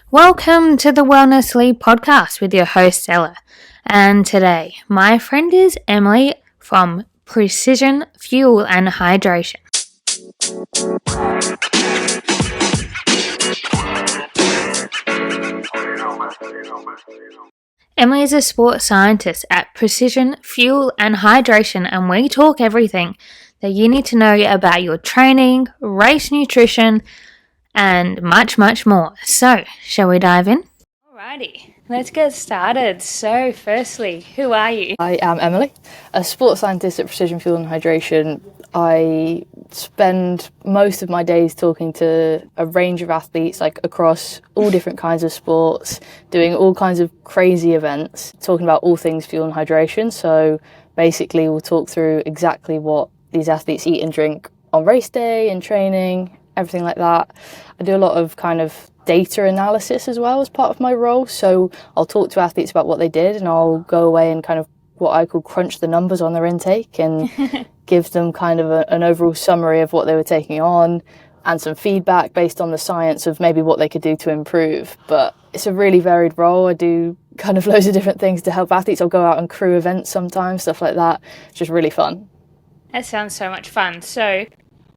Welcome to the Wellness Lead podcast with your host Ella. And today, my friend is Emily from Precision Fuel and Hydration. Emily is a sports scientist at Precision Fuel and Hydration, and we talk everything that you need to know about your training, race nutrition, and much, much more. So, shall we dive in? Alrighty, let's get started. So, firstly, who are you? I am Emily, a sports scientist at Precision Fuel and Hydration. I spend most of my days talking to a range of athletes, like across all different kinds of sports, doing all kinds of crazy events, talking about all things fuel and hydration. So basically, we'll talk through exactly what these athletes eat and drink on race day and training, everything like that. I do a lot of kind of data analysis as well as part of my role. So I'll talk to athletes about what they did and I'll go away and kind of what I call crunch the numbers on their intake and give them kind of an overall summary of what they were taking on and some feedback based on the science of maybe what they could do to improve. But it's a really varied role. I do kind of loads of different things to help athletes. I'll go out on crew events sometimes, stuff like that. It's just really fun. That sounds so much fun. So,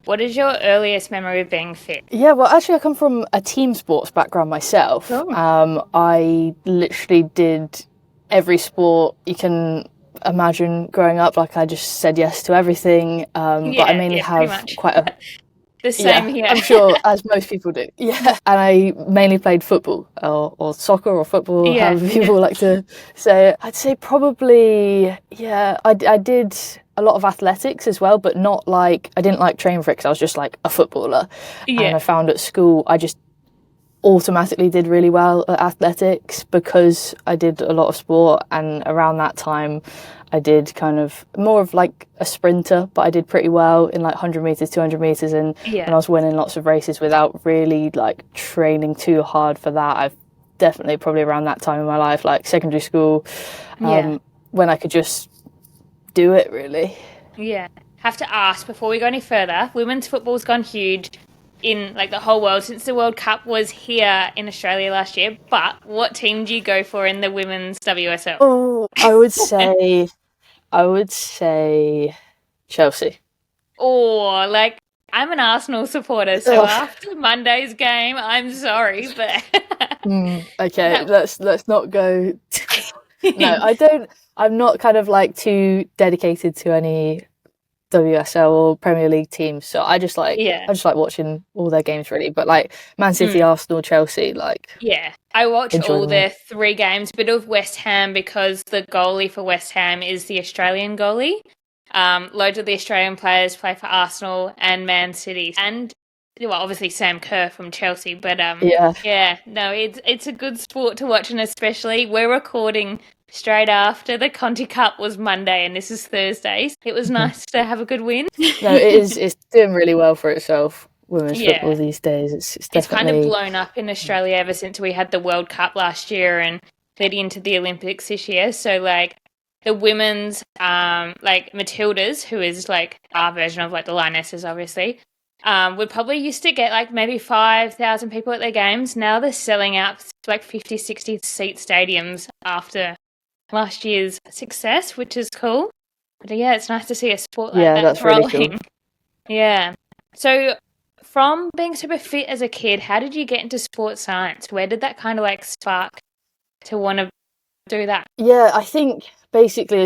what is your earliest memory of being fit? Yeah, well, actually, I come from a team sports background myself. Oh. I literally did every sport you can imagine growing up. Like, I just said yes to everything. But I mainly have quite a... The same here. I'm sure, as most people do. Yeah. And I mainly played football or soccer or football, however people like to say it. I'd say probably, I did a lot of athletics as well, but not like, I didn't like train for it because I was just like a footballer. Yeah. And I found at school, I just automatically did really well at athletics because I did a lot of sport, and around that time I did kind of more of like a sprinter, but I did pretty well in like 100 meters, 200 meters, and I was winning lots of races without really like training too hard for that. I've definitely probably around that time in my life, like secondary school, when I could just do it really. Yeah. Have to ask before we go any further, women's football's gone huge in like the whole world since the World Cup was here in Australia last year, but what team do you go for in the women's WSL? Oh, I would say Chelsea. Oh, like I'm an Arsenal supporter, so after Monday's game, I'm sorry, but okay, let's not go. No, I'm not kind of like too dedicated to any WSL or Premier League teams, so I just like watching all their games really. But like Man City, Arsenal, Chelsea, like I watch all their 3 games. Bit of West Ham because the goalie for West Ham is the Australian goalie. Loads of the Australian players play for Arsenal and Man City, and well, obviously Sam Kerr from Chelsea. But it's a good sport to watch, and especially we're recording straight after the Conti Cup was Monday and this is Thursday. It was nice to have a good win. No, it's doing really well for itself, women's football these days. It's definitely... kind of blown up in Australia ever since we had the World Cup last year and leading into the Olympics this year. So like the women's like Matildas, who is like our version of like the Lionesses obviously, would probably used to get like maybe 5,000 people at their games. Now they're selling out like 50, 60 seat stadiums after last year's success, which is cool. But yeah, it's nice to see a sport like that that's rolling. Really cool. Yeah. So from being super fit as a kid, how did you get into sports science? Where did that kind of like spark to want to do that? Yeah, I think basically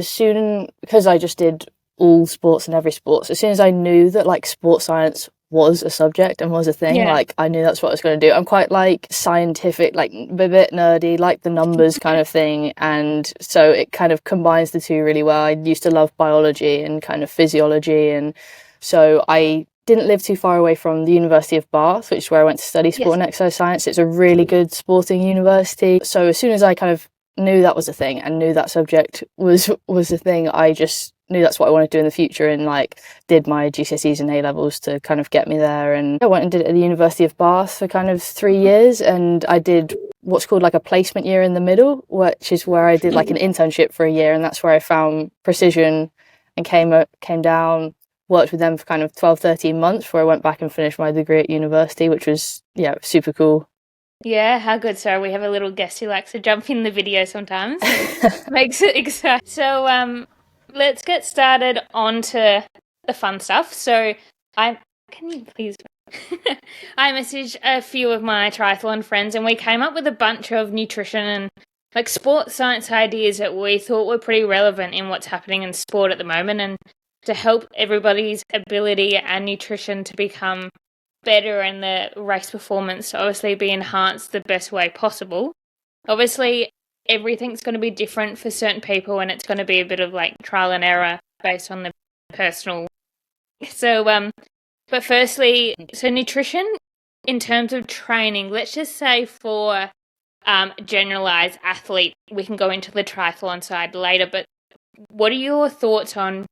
because I just did all sports and every sport, so as soon as I knew that like sports science was a subject and was a thing, like I knew that's what I was going to do. I'm quite like scientific, like a bit nerdy, like the numbers kind of thing, and so it kind of combines the two really well. I used to love biology and kind of physiology, and so I didn't live too far away from the University of Bath, which is where I went to study sport and exercise science. It's a really good sporting university. So as soon as I kind of knew that was a thing and knew that subject was a thing, I just knew that's what I wanted to do in the future, and like did my GCSEs and A-levels to kind of get me there. And I went and did it at the University of Bath for kind of 3 years, and I did what's called like a placement year in the middle, which is where I did like an internship for a year, and that's where I found Precision and came down, worked with them for kind of 12, 13 months before I went back and finished my degree at university, which was super cool. Yeah, how good. So we have a little guest who likes to jump in the video sometimes. Makes it exciting. So let's get started on to the fun stuff. So can you please I messaged a few of my triathlon friends and we came up with a bunch of nutrition and like sports science ideas that we thought were pretty relevant in what's happening in sport at the moment, and to help everybody's ability and nutrition to become better and the race performance to obviously be enhanced the best way possible. Obviously, everything's going to be different for certain people, and it's going to be a bit of like trial and error based on the personal. So, but firstly, so nutrition in terms of training, let's just say for generalized athlete, we can go into the triathlon side later, but what are your thoughts on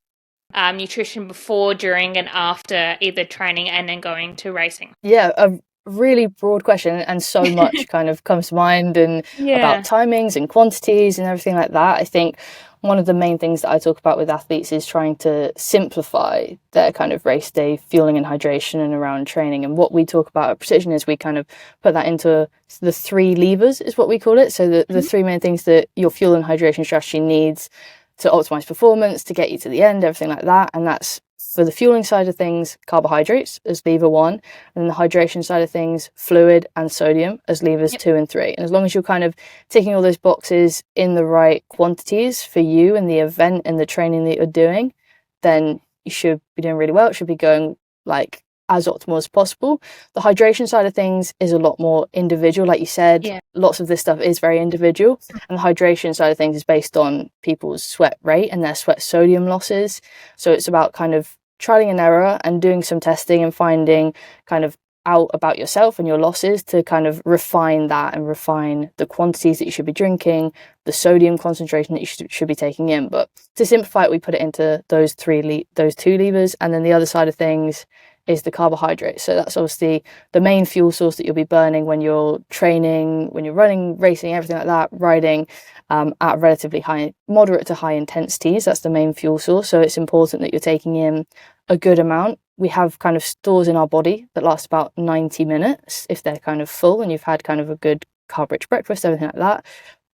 nutrition before, during, and after either training and then going to racing? Yeah, a really broad question, and so much kind of comes to mind, and about timings and quantities and everything like that. I think one of the main things that I talk about with athletes is trying to simplify their kind of race day fueling and hydration and around training. And what we talk about at Precision is we kind of put that into the 3 levers, is what we call it. So the 3 main things that your fuel and hydration strategy needs to optimize performance, to get you to the end, everything like that. And that's, for the fueling side of things, carbohydrates as lever 1, and the hydration side of things, fluid and sodium as levers 2 and 3. And as long as you're kind of ticking all those boxes in the right quantities for you and the event and the training that you're doing, then you should be doing really well. It should be going like as optimal as possible. The hydration side of things is a lot more individual. Like you said, lots of this stuff is very individual. And the hydration side of things is based on people's sweat rate and their sweat sodium losses. So it's about kind of trialing and error and doing some testing and finding kind of out about yourself and your losses to kind of refine that and refine the quantities that you should be drinking, the sodium concentration that you should be taking in. But to simplify it, we put it into those 2 levers. And then the other side of things is the carbohydrates. So that's obviously the main fuel source that you'll be burning when you're training, when you're running, racing, everything like that, riding at relatively high, moderate to high intensities. That's the main fuel source. So it's important that you're taking in a good amount. We have kind of stores in our body that last about 90 minutes if they're kind of full and you've had kind of a good carb-rich breakfast, everything like that.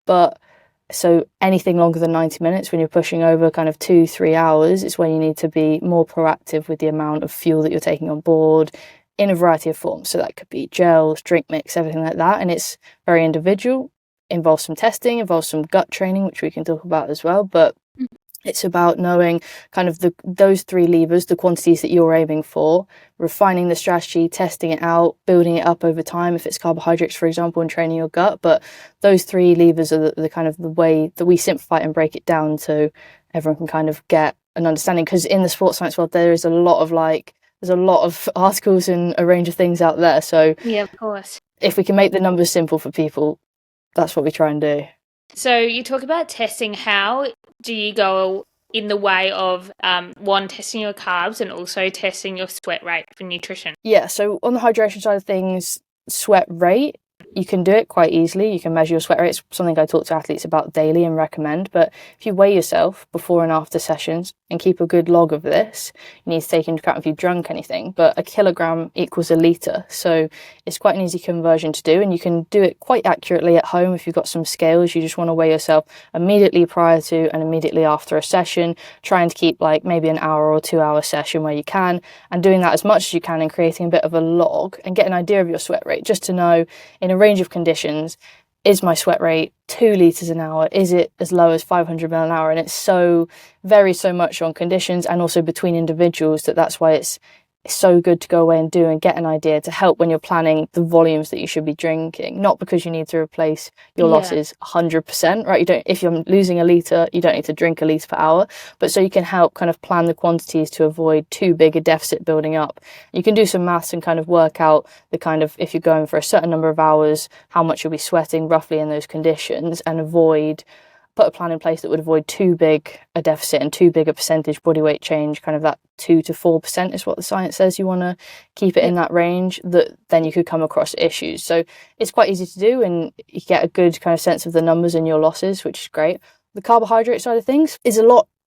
But so anything longer than 90 minutes, when you're pushing over kind of 2-3 hours, is when you need to be more proactive with the amount of fuel that you're taking on board in a variety of forms. So that could be gels, drink mix, everything like that. And it's very individual, involves some testing, involves some gut training, which we can talk about as well. But it's about knowing kind of those 3 levers, the quantities that you're aiming for, refining the strategy, testing it out, building it up over time, if it's carbohydrates, for example, and training your gut. But those 3 levers are the kind of the way that we simplify it and break it down so everyone can kind of get an understanding. Because in the sports science world, there's a lot of articles and a range of things out there. So yeah, of course, if we can make the numbers simple for people, that's what we try and do. So you talk about testing. How do you go in the way of one, testing your carbs and also testing your sweat rate for nutrition? Yeah, so on the hydration side of things, sweat rate, you can do it quite easily. You can measure your sweat rate. It's something I talk to athletes about daily and recommend. But if you weigh yourself before and after sessions and keep a good log of this, you need to take into account if you've drunk anything. But a kilogram equals a litre. So it's quite an easy conversion to do. And you can do it quite accurately at home if you've got some scales. You just want to weigh yourself immediately prior to and immediately after a session, trying to keep like maybe an hour or 2 hour session where you can, and doing that as much as you can and creating a bit of a log and get an idea of your sweat rate, just to know in a range of conditions, is my sweat rate 2 litres an hour? Is it as low as 500 ml an hour? And it's varies so much on conditions and also between individuals that's why it's so good to go away and do and get an idea to help when you're planning the volumes that you should be drinking. Not because you need to replace your losses 100%, right? If you're losing a litre, you don't need to drink a litre per hour, but so you can help kind of plan the quantities to avoid too big a deficit building up. You can do some maths and kind of work out the kind of, if you're going for a certain number of hours, how much you'll be sweating roughly in those conditions, and put a plan in place that would avoid too big a deficit and too big a percentage body weight change. Kind of that 2 to 4% is what the science says. You want to keep it in that range, that then you could come across issues. So it's quite easy to do, and you get a good kind of sense of the numbers and your losses, which is great. The carbohydrate side of things is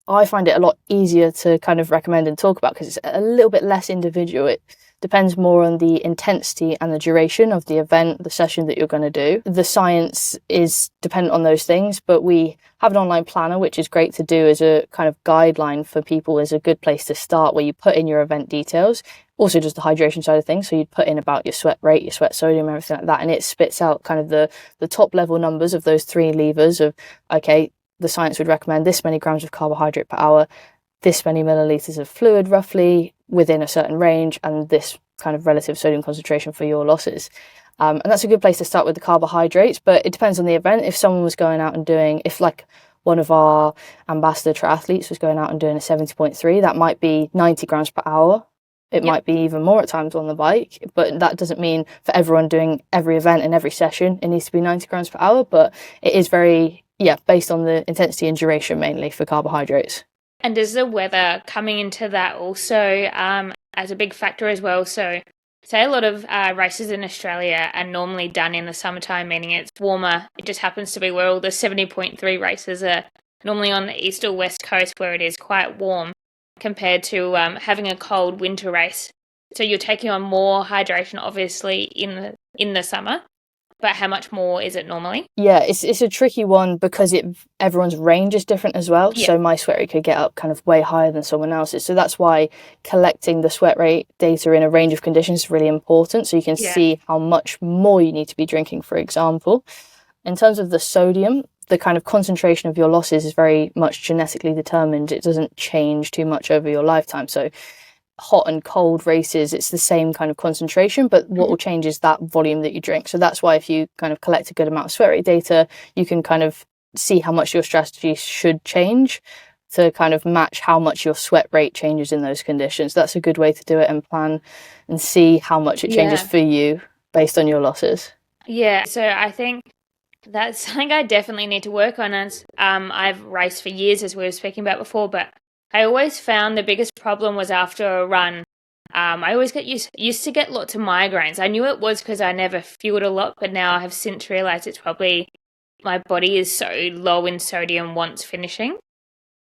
I find it a lot easier to kind of recommend and talk about because it's a little bit less individual. depends more on the intensity and the duration of the event, the session that you're going to do. The science is dependent on those things, but we have an online planner, which is great to do as a kind of guideline for people, as a good place to start, where you put in your event details. Also just the hydration side of things, so you'd put in about your sweat rate, your sweat sodium, everything like that, and it spits out kind of the top level numbers of those 3 levers of, okay, the science would recommend this many grams of carbohydrate per hour, this many milliliters of fluid roughly within a certain range, and this kind of relative sodium concentration for your losses. And that's a good place to start with the carbohydrates, but it depends on the event. If someone was going out and doing, if like one of our ambassador triathletes was going out and doing a 70.3, that might be 90 grams per hour. It might be even more at times on the bike, but that doesn't mean for everyone doing every event and every session it needs to be 90 grams per hour, but it is very, based on the intensity and duration mainly for carbohydrates. And does the weather coming into that also as a big factor as well? So say a lot of races in Australia are normally done in the summertime, meaning it's warmer. It just happens to be where all the 70.3 races are normally on the east or west coast, where it is quite warm, compared to having a cold winter race. So you're taking on more hydration, obviously, in the summer, but how much more is it normally? Yeah, it's a tricky one because everyone's range is different as well. Yeah. So my sweat rate could get up kind of way higher than someone else's. So that's why collecting the sweat rate data in a range of conditions is really important, so you can see how much more you need to be drinking, for example. In terms of the sodium, the kind of concentration of your losses is very much genetically determined. It doesn't change too much over your lifetime. So hot and cold races, it's the same kind of concentration, but what will change is that volume that you drink. So that's why if you kind of collect a good amount of sweat rate data, you can kind of see how much your strategy should change to kind of match how much your sweat rate changes in those conditions. That's a good way to do it and plan and see how much it changes for you based on your losses. Yeah, so I think that's something I definitely need to work on. As I've raced for years, as we were speaking about before, but I always found the biggest problem was after a run. I always get used to get lots of migraines. I knew it was because I never fueled a lot, but now I have since realised it's probably my body is so low in sodium once finishing.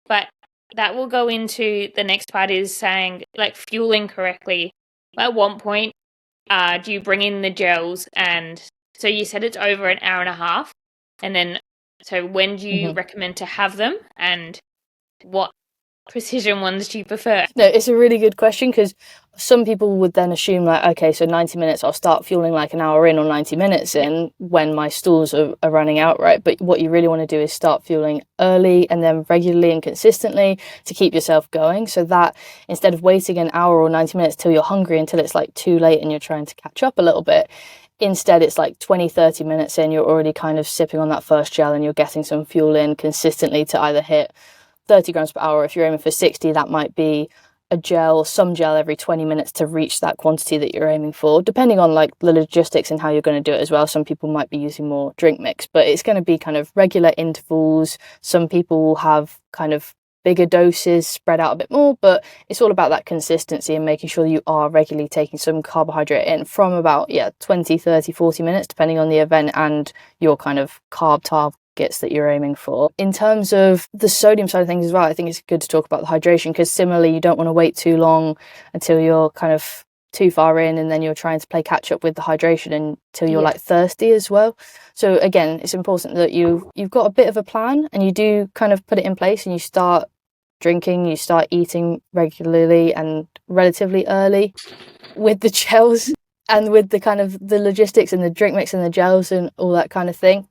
But that will go into the next part, is saying, like, fueling correctly. At one point, do you bring in the gels? And so you said it's over an hour and a half. And then, so when do you recommend to have them? And what precision ones do you prefer? No, it's a really good question, because some people would then assume like, okay, so 90 minutes, I'll start fueling like an hour in or 90 minutes in when my stools are running out, right? But what you really want to do is start fueling early and then regularly and consistently to keep yourself going, so that instead of waiting an hour or 90 minutes till you're hungry until it's like too late and you're trying to catch up a little bit, instead it's like 20-30 minutes in, you're already kind of sipping on that first gel and you're getting some fuel in consistently to either hit 30 grams per hour. If you're aiming for 60, that might be some gel every 20 minutes to reach that quantity that you're aiming for, depending on like the logistics and how you're going to do it as well. Some people might be using more drink mix, but it's going to be kind of regular intervals. Some people will have kind of bigger doses spread out a bit more, but it's all about that consistency and making sure you are regularly taking some carbohydrate in from about 20, 30, 40 minutes, depending on the event and your kind of carb targets that you're aiming for. In terms of the sodium side of things as well, I think it's good to talk about the hydration, because similarly, you don't want to wait too long until you're kind of too far in and then you're trying to play catch up with the hydration until you're like thirsty as well. So again, it's important that you've got a bit of a plan and you do kind of put it in place, and you start drinking, you start eating regularly and relatively early with the gels and with the kind of the logistics and the drink mix and the gels and all that kind of thing.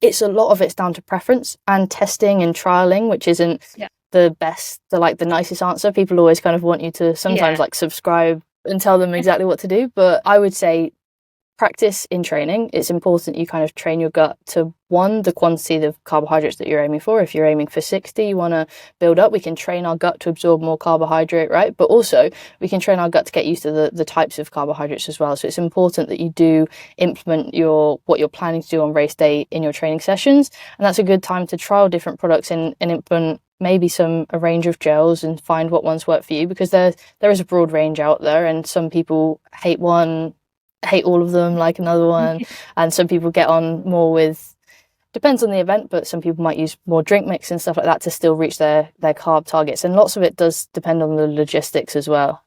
It's a lot of it's down to preference and testing and trialing, which isn't the best, the nicest answer. People always kind of want you to sometimes like subscribe and tell them exactly what to do. But I would say practice in training. It's important you kind of train your gut to, one, the quantity of carbohydrates that you're aiming for. If you're aiming for 60, you want to build up. We can train our gut to absorb more carbohydrate, right? But also we can train our gut to get used to the types of carbohydrates as well. So it's important that you do implement what you're planning to do on race day in your training sessions. And that's a good time to trial different products and implement maybe a range of gels and find what ones work for you, because there is a broad range out there, and some people hate all of them like another one, and some people get on more with, depends on the event, but some people might use more drink mix and stuff like that to still reach their carb targets, and lots of it does depend on the logistics as well.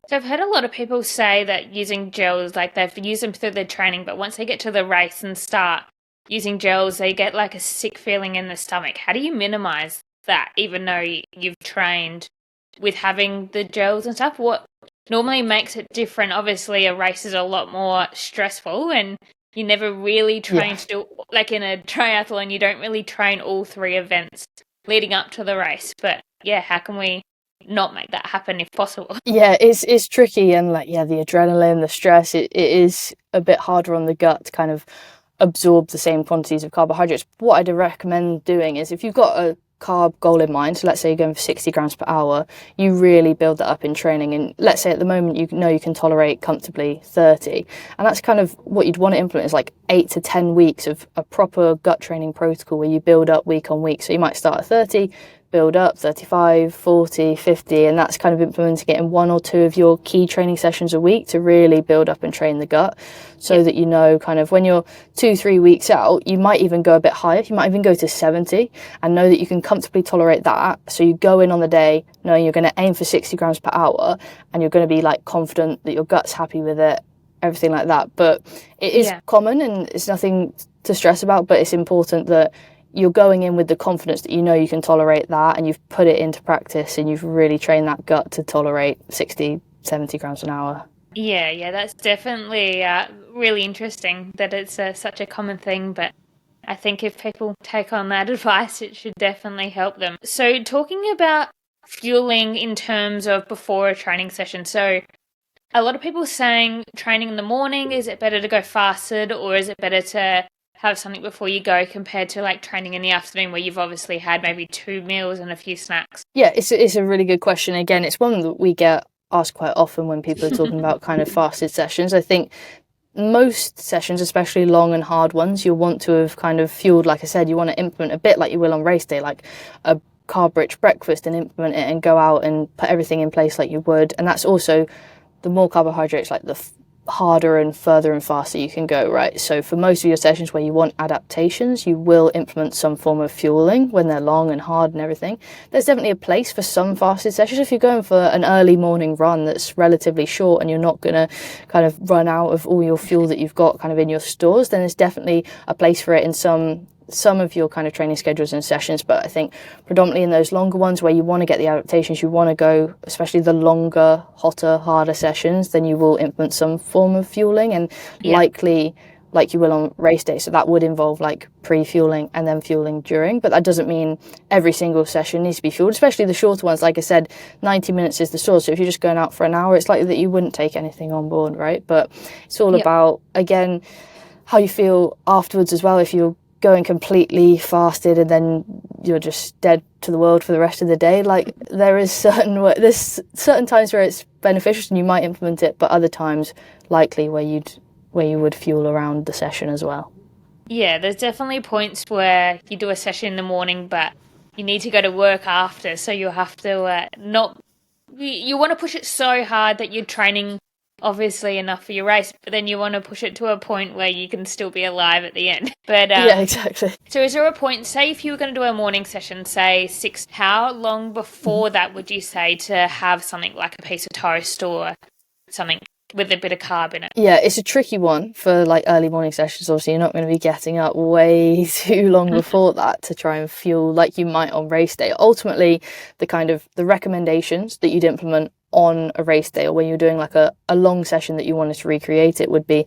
So I've heard a lot of people say that using gels, like they've used them through their training, but once they get to the race and start using gels, they get like a sick feeling in the stomach. How do you minimize that, even though you've trained with having the gels and stuff? What normally makes it different? Obviously, a race is a lot more stressful, and you never really train to do, like in a triathlon, you don't really train all three events leading up to the race. But yeah, how can we not make that happen if possible? Yeah, it's tricky, and like, yeah, the adrenaline, the stress, it is a bit harder on the gut to kind of absorb the same quantities of carbohydrates. What I'd recommend doing is, if you've got a carb goal in mind, so let's say you're going for 60 grams per hour, you really build that up in training. And let's say at the moment you know you can tolerate comfortably 30, and that's kind of what you'd want to implement, is like 8 to 10 weeks of a proper gut training protocol where you build up week on week. So you might start at 30, build up 35, 40, 50, and that's kind of implementing it in 1 or 2 of your key training sessions a week to really build up and train the gut, so that you know kind of when you're 2-3 weeks out, you might even go a bit higher, you might even go to 70, and know that you can comfortably tolerate that. So you go in on the day knowing you're going to aim for 60 grams per hour, and you're going to be like confident that your gut's happy with it, everything like that. But it is common, and it's nothing to stress about, but it's important that you're going in with the confidence that you know you can tolerate that, and you've put it into practice, and you've really trained that gut to tolerate 60, 70 grams an hour. Yeah, that's definitely really interesting that it's such a common thing, but I think if people take on that advice, it should definitely help them. So talking about fueling in terms of before a training session, so a lot of people saying training in the morning, is it better to go fasted, or is it better to have something before you go compared to like training in the afternoon where you've obviously had maybe 2 meals and a few snacks? Yeah, it's a really good question. Again, it's one that we get asked quite often when people are talking about kind of fasted sessions. I think most sessions, especially long and hard ones, you'll want to have kind of fueled, like I said, you want to implement a bit like you will on race day, like a carb-rich breakfast, and implement it and go out and put everything in place like you would. And that's also, the more carbohydrates, like the harder and further and faster you can go, right? So for most of your sessions where you want adaptations, you will implement some form of fueling when they're long and hard and everything. There's definitely a place for some fasted sessions. If you're going for an early morning run that's relatively short and you're not going to kind of run out of all your fuel that you've got kind of in your stores, then there's definitely a place for it in some of your kind of training schedules and sessions. But I think predominantly in those longer ones where you want to get the adaptations, you want to go, especially the longer, hotter, harder sessions, then you will implement some form of fueling, and likely like you will on race day. So that would involve like pre-fueling and then fueling during, but that doesn't mean every single session needs to be fueled, especially the shorter ones. Like I said, 90 minutes is the short, so if you're just going out for an hour, it's likely that you wouldn't take anything on board, right? But it's all about, again, how you feel afterwards as well. If you're going completely fasted and then you're just dead to the world for the rest of the day, like there's certain times where it's beneficial and you might implement it, but other times likely where you would fuel around the session as well. Yeah, there's definitely points where you do a session in the morning, but you need to go to work after, so you have to you want to push it so hard that you're training obviously enough for your race, but then you want to push it to a point where you can still be alive at the end. But yeah, exactly. So is there a point, say if you were going to do a morning session, say 6, how long before that would you say to have something like a piece of toast or something with a bit of carb in it? Yeah, it's a tricky one for like early morning sessions. Obviously you're not going to be getting up way too long before that to try and fuel like you might on race day. Ultimately, the recommendations that you'd implement on a race day, or when you're doing like a long session that you wanted to recreate it, would be,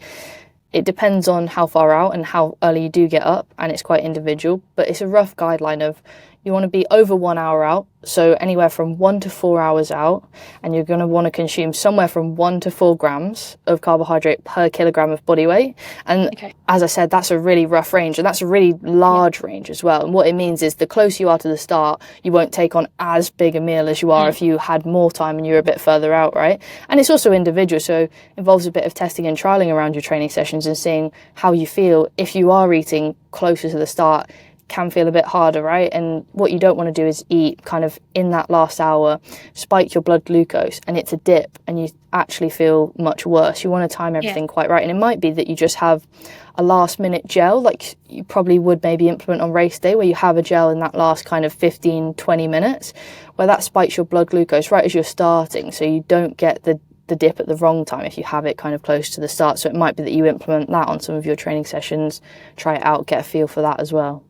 it depends on how far out and how early you do get up, and it's quite individual, but it's a rough guideline of you want to be over 1 hour out, so anywhere from 1 to 4 hours out, and you're going to want to consume somewhere from 1 to 4 grams of carbohydrate per kilogram of body weight. And as I said, that's a really rough range, and that's a really large range as well. And what it means is the closer you are to the start, you won't take on as big a meal as you are if you had more time and you're a bit further out, right? And it's also individual, so it involves a bit of testing and trialing around your training sessions and seeing how you feel. If you are eating closer to the start, can feel a bit harder, right? And what you don't want to do is eat kind of in that last hour, spike your blood glucose, and it's a dip and you actually feel much worse. You want to time everything quite right. And it might be that you just have a last minute gel, like you probably would maybe implement on race day, where you have a gel in that last kind of 15-20 minutes where that spikes your blood glucose right as you're starting, so you don't get the the dip at the wrong time if you have it kind of close to the start. So it might be that you implement that on some of your training sessions, try it out, get a feel for that as well.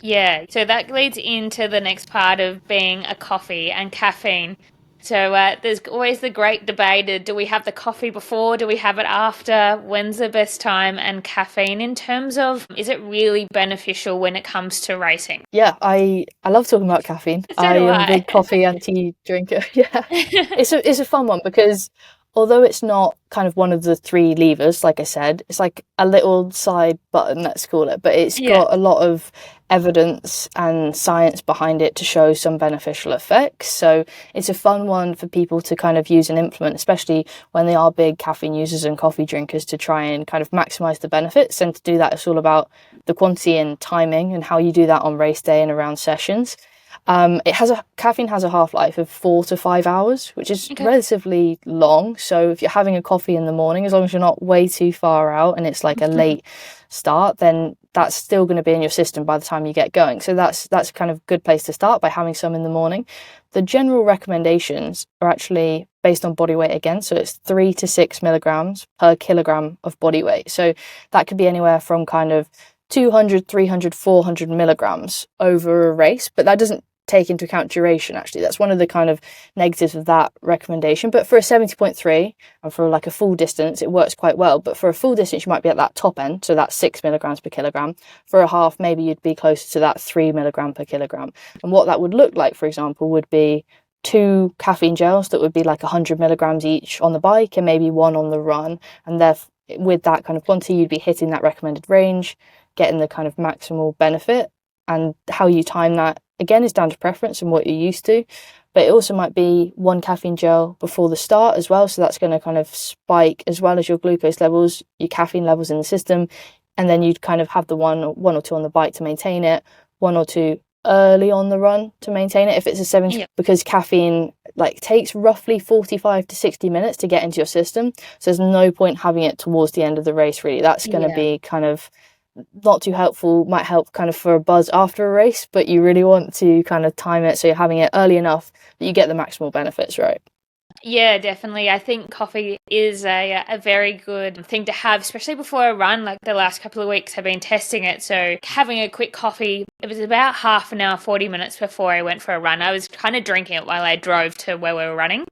Yeah, so that leads into the next part of being a coffee and caffeine. So there's always the great debate, do we have the coffee before, do we have it after, when's the best time? And caffeine in terms of, is it really beneficial when it comes to racing? Yeah, I love talking about caffeine. So I do am a I. big coffee and tea drinker. Yeah, it's a fun one because although it's not kind of one of the three levers, like I said, it's like a little side button, let's call it, but it's Yeah. got a lot of evidence and science behind it to show some beneficial effects. So it's a fun one for people to kind of use and implement, especially when they are big caffeine users and coffee drinkers, to try and kind of maximize the benefits. And to do that, it's all about the quantity and timing and how you do that on race day and around sessions. Caffeine has a half-life of 4 to 5 hours, which is relatively long. So if you're having a coffee in the morning, as long as you're not way too far out and it's like a late start, then that's still going to be in your system by the time you get going. So that's a kind of good place to start, by having some in the morning. The general recommendations are actually based on body weight again. So it's 3 to 6 milligrams per kilogram of body weight. So that could be anywhere from kind of 200, 300, 400 milligrams over a race, but that doesn't take into account duration. Actually, that's one of the kind of negatives of that recommendation. But for a 70.3 and for like a full distance, it works quite well. But for a full distance, you might be at that top end, so that's 6 milligrams per kilogram. For a half, maybe you'd be closer to that 3 milligram per kilogram. And what that would look like, for example, would be 2 caffeine gels that would be like 100 milligrams each on the bike and maybe 1 on the run. And therefore, with that kind of quantity, you'd be hitting that recommended range, getting the kind of maximal benefit. And how you time that, again, is down to preference and what you're used to. But it also might be 1 caffeine gel before the start as well. So that's going to kind of spike, as well as your glucose levels, your caffeine levels in the system. And then you'd kind of have the one or two on the bike to maintain it, 1 or 2 early on the run to maintain it if it's a 70, because caffeine like takes roughly 45 to 60 minutes to get into your system. So there's no point having it towards the end of the race, really. That's going to be kind of not too helpful. Might help kind of for a buzz after a race, but you really want to kind of time it so you're having it early enough that you get the maximal benefits, right? Yeah, definitely. I think coffee is a very good thing to have, especially before a run. Like the last couple of weeks, I've been testing it. So having a quick coffee, it was about half an hour, 40 minutes before I went for a run. I was kind of drinking it while I drove to where we were running.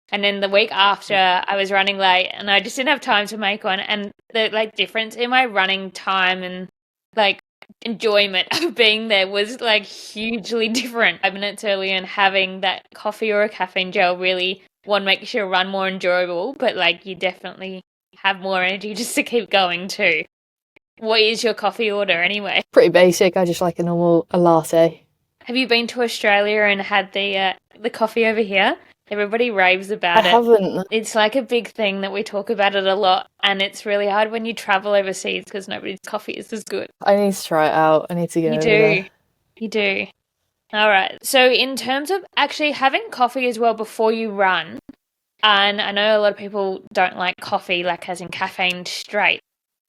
And then the week after, I was running late and I just didn't have time to make one. And the like difference in my running time and like enjoyment of being there was like hugely different. 5 minutes early, and having that coffee or a caffeine gel really, one, makes your run more enjoyable, but like you definitely have more energy just to keep going too. What is your coffee order anyway? Pretty basic. I just like a latte. Have you been to Australia and had the coffee over here? Everybody raves about it. I haven't. It's like a big thing that we talk about it a lot, and it's really hard when you travel overseas because nobody's coffee is as good. I need to try it out. I need to go over there. You do. All right. So in terms of actually having coffee as well before you run, and I know a lot of people don't like coffee, like as in caffeine straight,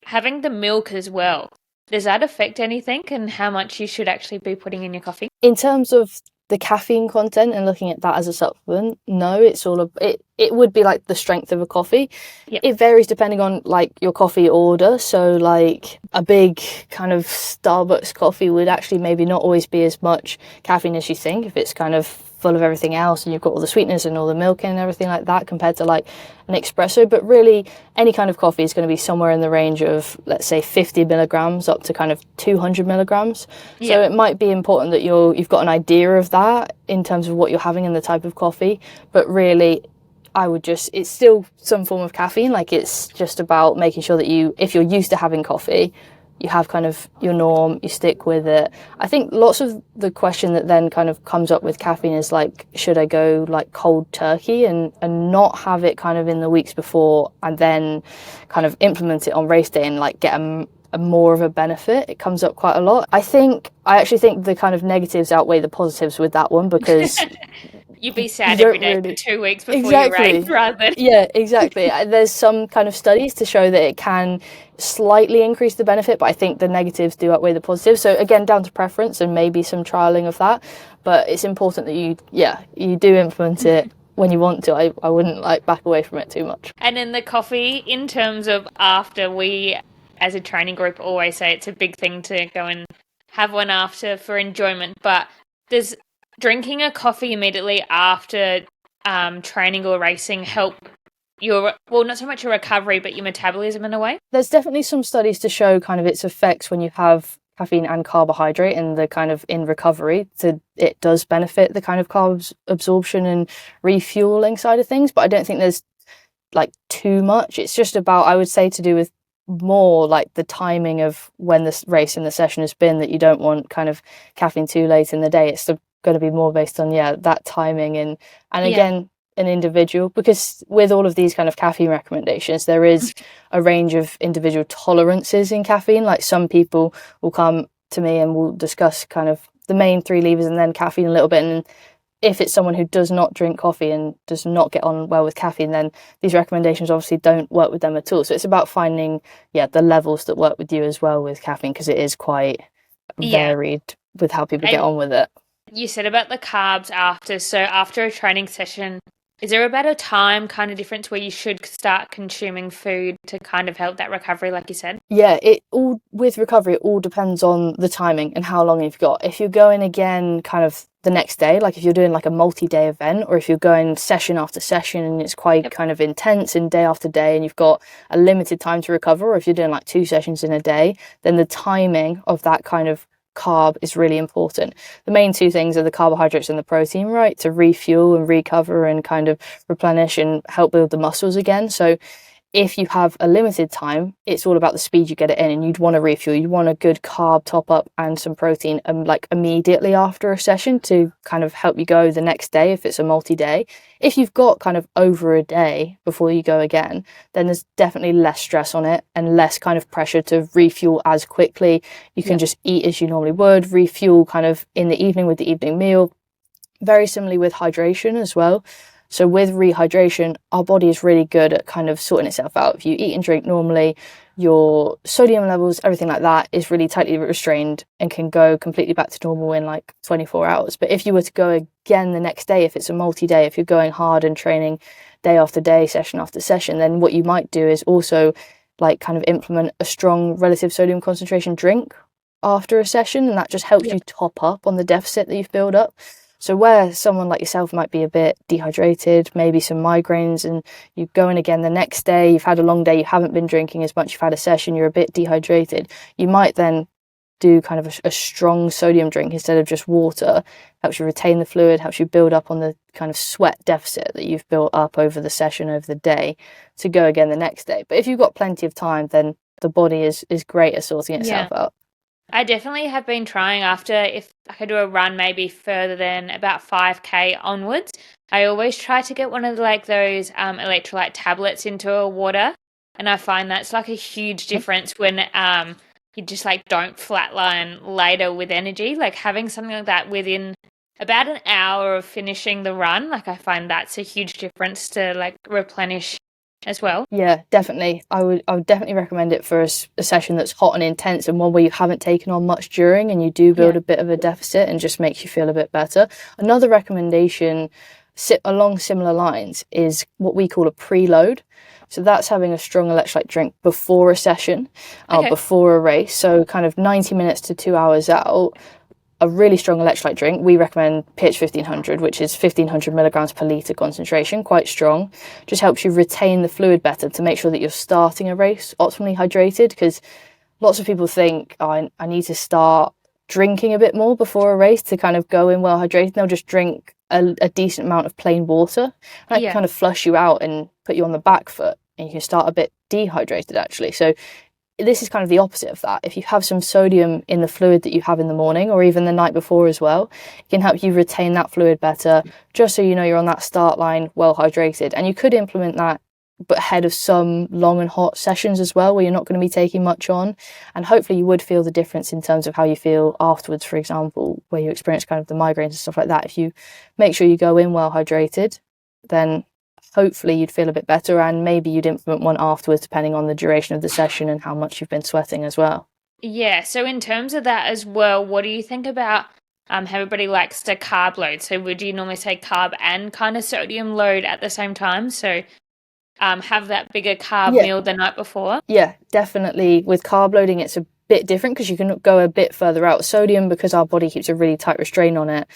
having the milk as well, does that affect anything and how much you should actually be putting in your coffee? In terms of the caffeine content and looking at that as a supplement, no, it's all it would be like the strength of a coffee. It varies depending on like your coffee order. So like a big kind of Starbucks coffee would actually maybe not always be as much caffeine as you think if it's kind of full of everything else and you've got all the sweetness and all the milk and everything like that, compared to like an espresso. But really any kind of coffee is going to be somewhere in the range of, let's say, 50 milligrams up to kind of 200 milligrams. So it might be important that you've got an idea of that in terms of what you're having and the type of coffee. But really, it's still some form of caffeine. Like it's just about making sure that if you're used to having coffee, you have kind of your norm, you stick with it. I think lots of the question that then kind of comes up with caffeine is like, should I go like cold turkey and not have it kind of in the weeks before and then kind of implement it on race day and like get a more of a benefit? It comes up quite a lot. I actually think the kind of negatives outweigh the positives with that one, because you'd be sad every day for 2 weeks before you race rather than... Yeah, exactly. There's some kind of studies to show that it can slightly increase the benefit, but I think the negatives do outweigh the positives. So again, down to preference and maybe some trialing of that. But it's important that you do implement it when you want to, I wouldn't like back away from it too much. And then the coffee, in terms of after, we as a training group always say it's a big thing to go and have one after for enjoyment, but does drinking a coffee immediately after training or racing help your, well, not so much your recovery, but your metabolism in a way? There's definitely some studies to show kind of its effects when you have caffeine and carbohydrate and the kind of in recovery. So it does benefit the kind of carbs absorption and refueling side of things, but I don't think there's like too much. It's just about, I would say, to do with more like the timing of when the race and the session has been, that you don't want kind of caffeine too late in the day. It's going to be more based on that timing and again, an individual, because with all of these kind of caffeine recommendations, there is a range of individual tolerances in caffeine. Like some people will come to me and we'll discuss kind of the main 3 levers and then caffeine a little bit, and if it's someone who does not drink coffee and does not get on well with caffeine, then these recommendations obviously don't work with them at all. So it's about finding the levels that work with you as well with caffeine, because it is quite varied with how people get on with it. You said about the carbs after, so after a training session, is there about a time kind of difference where you should start consuming food to kind of help that recovery, like you said? Yeah, with recovery, it all depends on the timing and how long you've got. If you're going again kind of the next day, like if you're doing like a multi-day event, or if you're going session after session and it's quite kind of intense and day after day and you've got a limited time to recover, or if you're doing like 2 sessions in a day, then the timing of that kind of carb is really important. The main 2 things are the carbohydrates and the protein, right? To refuel and recover and kind of replenish and help build the muscles again. So if you have a limited time, it's all about the speed you get it in, and you'd want to refuel. You'd want a good carb top up and some protein like immediately after a session to kind of help you go the next day if it's a multi-day. If you've got kind of over a day before you go again, then there's definitely less stress on it and less kind of pressure to refuel as quickly. You can just eat as you normally would, refuel kind of in the evening with the evening meal. Very similarly with hydration as well. So with rehydration, our body is really good at kind of sorting itself out. If you eat and drink normally, your sodium levels, everything like that is really tightly restrained and can go completely back to normal in like 24 hours. But if you were to go again the next day, if it's a multi-day, if you're going hard and training day after day, session after session, then what you might do is also like kind of implement a strong relative sodium concentration drink after a session, and that just helps you top up on the deficit that you've built up. So where someone like yourself might be a bit dehydrated, maybe some migraines, and you go in again the next day, you've had a long day, you haven't been drinking as much, you've had a session, you're a bit dehydrated, you might then do kind of a strong sodium drink instead of just water. Helps you retain the fluid, helps you build up on the kind of sweat deficit that you've built up over the session, over the day, to go again the next day. But if you've got plenty of time, then the body is great at sorting itself out. I definitely have been trying, after, if I could do a run maybe further than about 5K onwards, I always try to get one of like those electrolyte tablets into a water, and I find that's like a huge difference when you just like don't flatline later with energy. Like having something like that within about an hour of finishing the run, like I find that's a huge difference to like replenish as well. Yeah, definitely. I would definitely recommend it for a session that's hot and intense, and one where you haven't taken on much during and you do build a bit of a deficit and just makes you feel a bit better. Another recommendation along similar lines is what we call a preload. So that's having a strong electrolyte drink before a session or before a race. So kind of 90 minutes to 2 hours out, a really strong electrolyte drink. We recommend pH 1500, which is 1500 milligrams per litre concentration, quite strong. Just helps you retain the fluid better to make sure that you're starting a race optimally hydrated, because lots of people think, I need to start drinking a bit more before a race to kind of go in well hydrated. They'll just drink a decent amount of plain water. That can kind of flush you out and put you on the back foot, and you can start a bit dehydrated actually. So this is kind of the opposite of that. If you have some sodium in the fluid that you have in the morning or even the night before as well, it can help you retain that fluid better, just so you know you're on that start line well hydrated. And you could implement that but ahead of some long and hot sessions as well, where you're not going to be taking much on, and hopefully you would feel the difference in terms of how you feel afterwards, for example, where you experience kind of the migraines and stuff like that. If you make sure you go in well hydrated, then hopefully you'd feel a bit better, and maybe you'd implement one afterwards depending on the duration of the session and how much you've been sweating as well. Yeah, so in terms of that as well, what do you think about everybody likes to carb load. So would you normally say carb and kind of sodium load at the same time? So have that bigger carb meal the night before? Yeah, definitely. With carb loading, it's a bit different because you can go a bit further out. Sodium, because our body keeps a really tight restraint on it,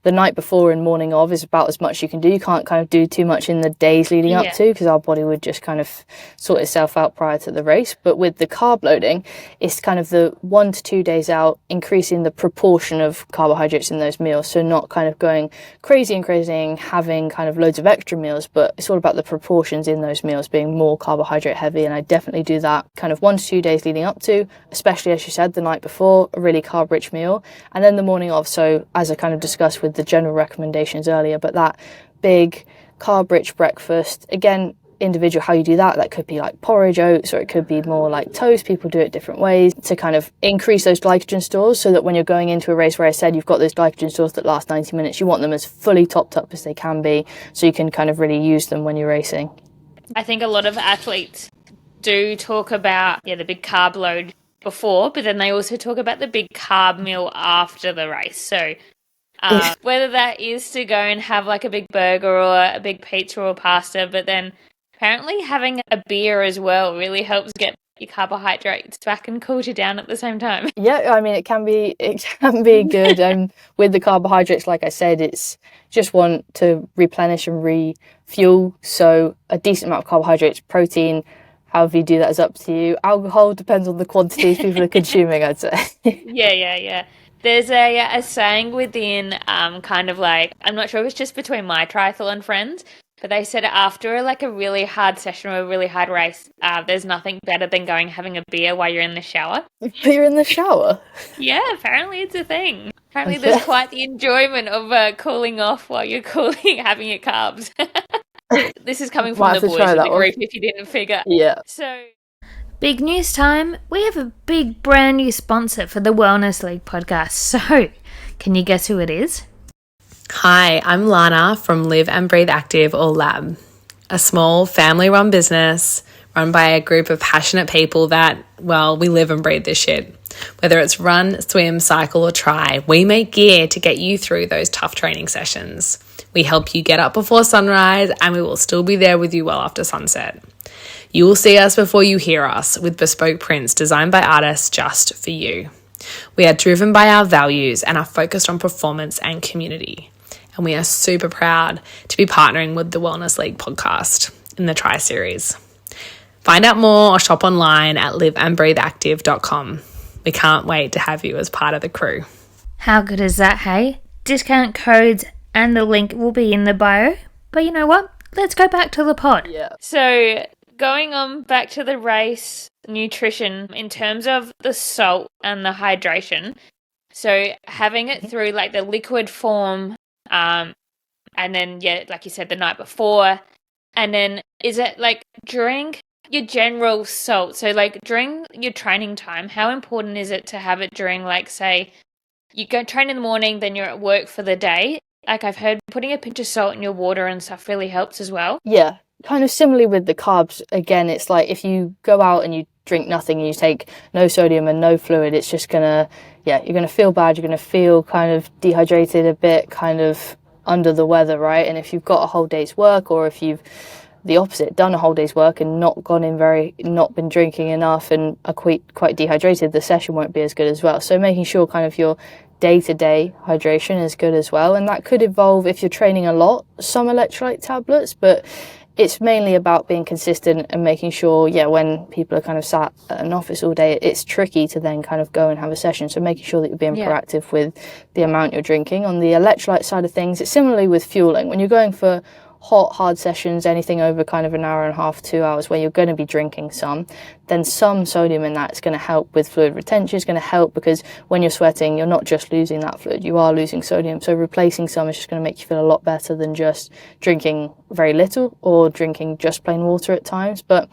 the night before and morning of is about as much you can do. You can't kind of do too much in the days leading up to, because our body would just kind of sort itself out prior to the race. But with the carb loading, it's kind of the 1 to 2 days out, increasing the proportion of carbohydrates in those meals. So not kind of going crazy and having kind of loads of extra meals, but it's all about the proportions in those meals being more carbohydrate heavy. And I definitely do that kind of 1 to 2 days leading up to, especially as you said, the night before, a really carb rich meal, and then the morning of. So as I kind of discussed with the general recommendations earlier, but that big carb rich breakfast, again, individual how you do that could be like porridge oats, or it could be more like toast. People do it different ways to kind of increase those glycogen stores, so that when you're going into a race, where I said you've got those glycogen stores that last 90 minutes, you want them as fully topped up as they can be, so you can kind of really use them when you're racing. I think a lot of athletes do talk about the big carb load before, but then they also talk about the big carb meal after the race. So whether that is to go and have like a big burger or a big pizza or pasta, but then apparently having a beer as well really helps get your carbohydrates back and cool you down at the same time. Yeah, I mean, it can be good. With the carbohydrates, like I said, it's just want to replenish and refuel. So a decent amount of carbohydrates, protein, however you do that is up to you. Alcohol depends on the quantities people are consuming, I'd say. Yeah. There's a saying within kind of like, I'm not sure if it's just between my triathlon friends, but they said after like a really hard session or a really hard race, there's nothing better than having a beer while you're in the shower. You're in the shower? Yeah, apparently it's a thing. Apparently there's quite the enjoyment of cooling off while you're having your carbs. This is coming from the boys of the group if you didn't figure. Yeah. So, big news time. We have a big brand new sponsor for the Wellness League podcast. So, can you guess who it is? Hi, I'm Lana from Live and Breathe Active, or LAB, a small family-run business run by a group of passionate people that, well, we live and breathe this shit. Whether it's run, swim, cycle, or try, we make gear to get you through those tough training sessions. We help you get up before sunrise, and we will still be there with you well after sunset. You will see us before you hear us, with bespoke prints designed by artists just for you. We are driven by our values and are focused on performance and community. And we are super proud to be partnering with the Wellness League podcast in the Try series. Find out more or shop online at liveandbreatheactive.com. We can't wait to have you as part of the crew. How good is that, hey? Discount codes and the link will be in the bio. But you know what? Let's go back to the pod. Yeah. So, going on back to the race nutrition, in terms of the salt and the hydration, so having it through like the liquid form, and then, like you said, the night before, and then is it like during your general salt, so like during your training time, how important is it to have it during, like, say, you go train in the morning, then you're at work for the day? Like, I've heard putting a pinch of salt in your water and stuff really helps as well. Yeah, kind of similarly with the carbs. Again, it's like if you go out and you drink nothing and you take no sodium and no fluid, it's just gonna, you're gonna feel bad. You're gonna feel kind of dehydrated, a bit kind of under the weather, right? And if you've got a whole day's work, or if you've the opposite, done a whole day's work and not been drinking enough and are quite dehydrated, the session won't be as good as well. So making sure kind of your day-to-day hydration is good as well, and that could involve, if you're training a lot, some electrolyte tablets, but it's mainly about being consistent and making sure, when people are kind of sat at an office all day, it's tricky to then kind of go and have a session. So making sure that you're being proactive with the amount you're drinking. On the electrolyte side of things, it's similarly with fueling. When you're going for hot, hard sessions, anything over kind of an hour and a half, 2 hours, where you're going to be drinking some, then some sodium in that is going to help with fluid retention. Is going to help because when you're sweating, you're not just losing that fluid, you are losing sodium. So replacing some is just going to make you feel a lot better than just drinking very little or drinking just plain water at times. But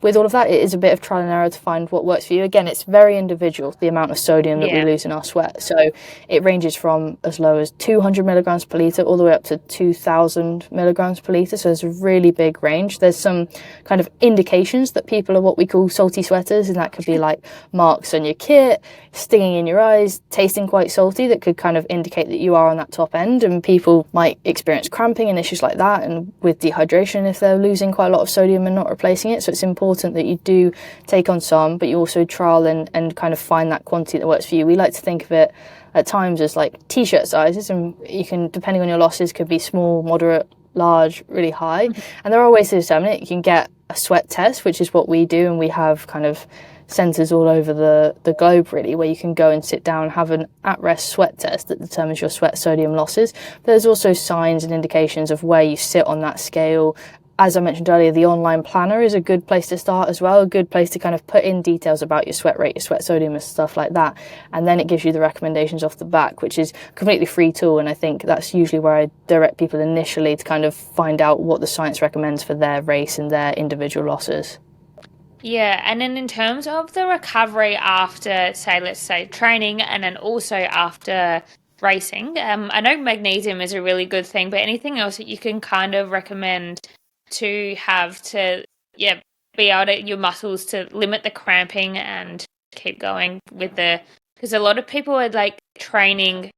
with all of that, it is a bit of trial and error to find what works for you. Again, it's very individual, the amount of sodium that we lose in our sweat. So it ranges from as low as 200 milligrams per litre all the way up to 2,000 milligrams per litre. So there's a really big range. There's some kind of indications that people are what we call salty sweaters, and that could be like marks on your kit, stinging in your eyes, tasting quite salty, that could kind of indicate that you are on that top end, and people might experience cramping and issues like that, and with dehydration if they're losing quite a lot of sodium and not replacing it. So it's important that you do take on some, but you also trial and kind of find that quantity that works for you. We like to think of it at times as like t-shirt sizes, and you can, depending on your losses, could be small, moderate, large, really high. And there are ways to determine it. You can get a sweat test, which is what we do, and we have kind of centres all over the globe really, where you can go and sit down and have an at-rest sweat test that determines your sweat sodium losses. But there's also signs and indications of where you sit on that scale. As I mentioned earlier, the online planner is a good place to start as well, a good place to kind of put in details about your sweat rate, your sweat sodium and stuff like that. And then it gives you the recommendations off the back, which is a completely free tool. And I think that's usually where I direct people initially to kind of find out what the science recommends for their race and their individual losses. Yeah, and then in terms of the recovery after, let's say training, and then also after racing, I know magnesium is a really good thing, but anything else that you can kind of recommend to have to, be able to, your muscles to limit the cramping and keep going with because a lot of people are like training,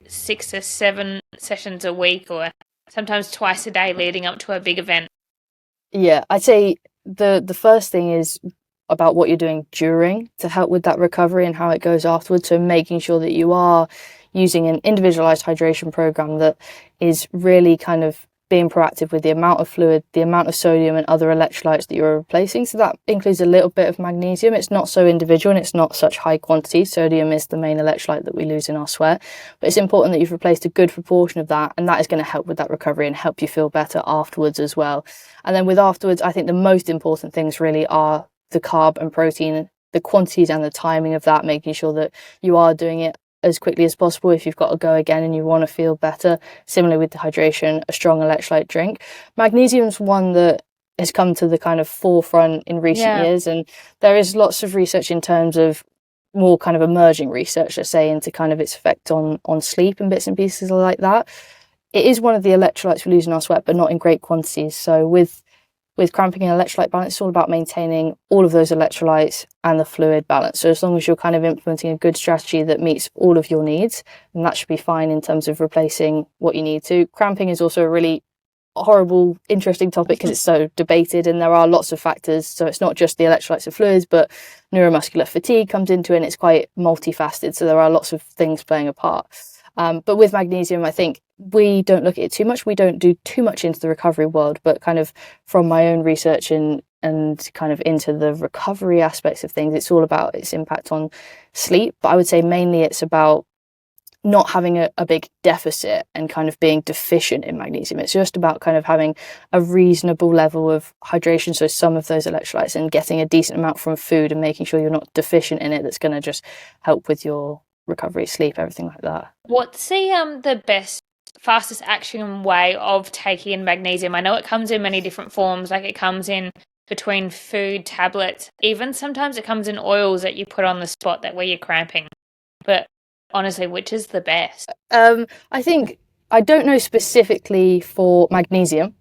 6 to 7 sessions a week or sometimes twice a day leading up to a big event. Yeah, I'd say the first thing is about what you're doing during to help with that recovery and how it goes afterwards. So making sure that you are using an individualized hydration program that is really kind of being proactive with the amount of fluid, the amount of sodium and other electrolytes that you're replacing. So that includes a little bit of magnesium. It's not so individual and it's not such high quantity. Sodium is the main electrolyte that we lose in our sweat. But it's important that you've replaced a good proportion of that, and that is going to help with that recovery and help you feel better afterwards as well. And then with afterwards, I think the most important things really are the carb and protein, the quantities and the timing of that, making sure that you are doing it as quickly as possible if you've got to go again and you want to feel better. Similarly with the hydration, a strong electrolyte drink. Magnesium's one that has come to the kind of forefront in recent years, and there is lots of research in terms of more kind of emerging research, let's say, into kind of its effect on sleep and bits and pieces like that. It is one of the electrolytes we lose in our sweat, but not in great quantities. So with cramping and electrolyte balance, it's all about maintaining all of those electrolytes and the fluid balance. So as long as you're kind of implementing a good strategy that meets all of your needs, then that should be fine in terms of replacing what you need to. Cramping is also a really horrible, interesting topic because it's so debated and there are lots of factors. So it's not just the electrolytes and fluids, but neuromuscular fatigue comes into it, and it's quite multifaceted. So there are lots of things playing a part. But with magnesium, I think we don't look at it too much. We don't do too much into the recovery world, but kind of from my own research and kind of into the recovery aspects of things, it's all about its impact on sleep. But I would say mainly it's about not having a big deficit and kind of being deficient in magnesium. It's just about kind of having a reasonable level of hydration, so some of those electrolytes, and getting a decent amount from food and making sure you're not deficient in it. That's going to just help with your recovery, sleep, everything like that. What's the best, fastest action way of taking in magnesium? I know it comes in many different forms, like it comes in between food, tablets, even sometimes it comes in oils that you put on the spot that where you're cramping. But honestly, which is the best? I think, I don't know specifically for magnesium,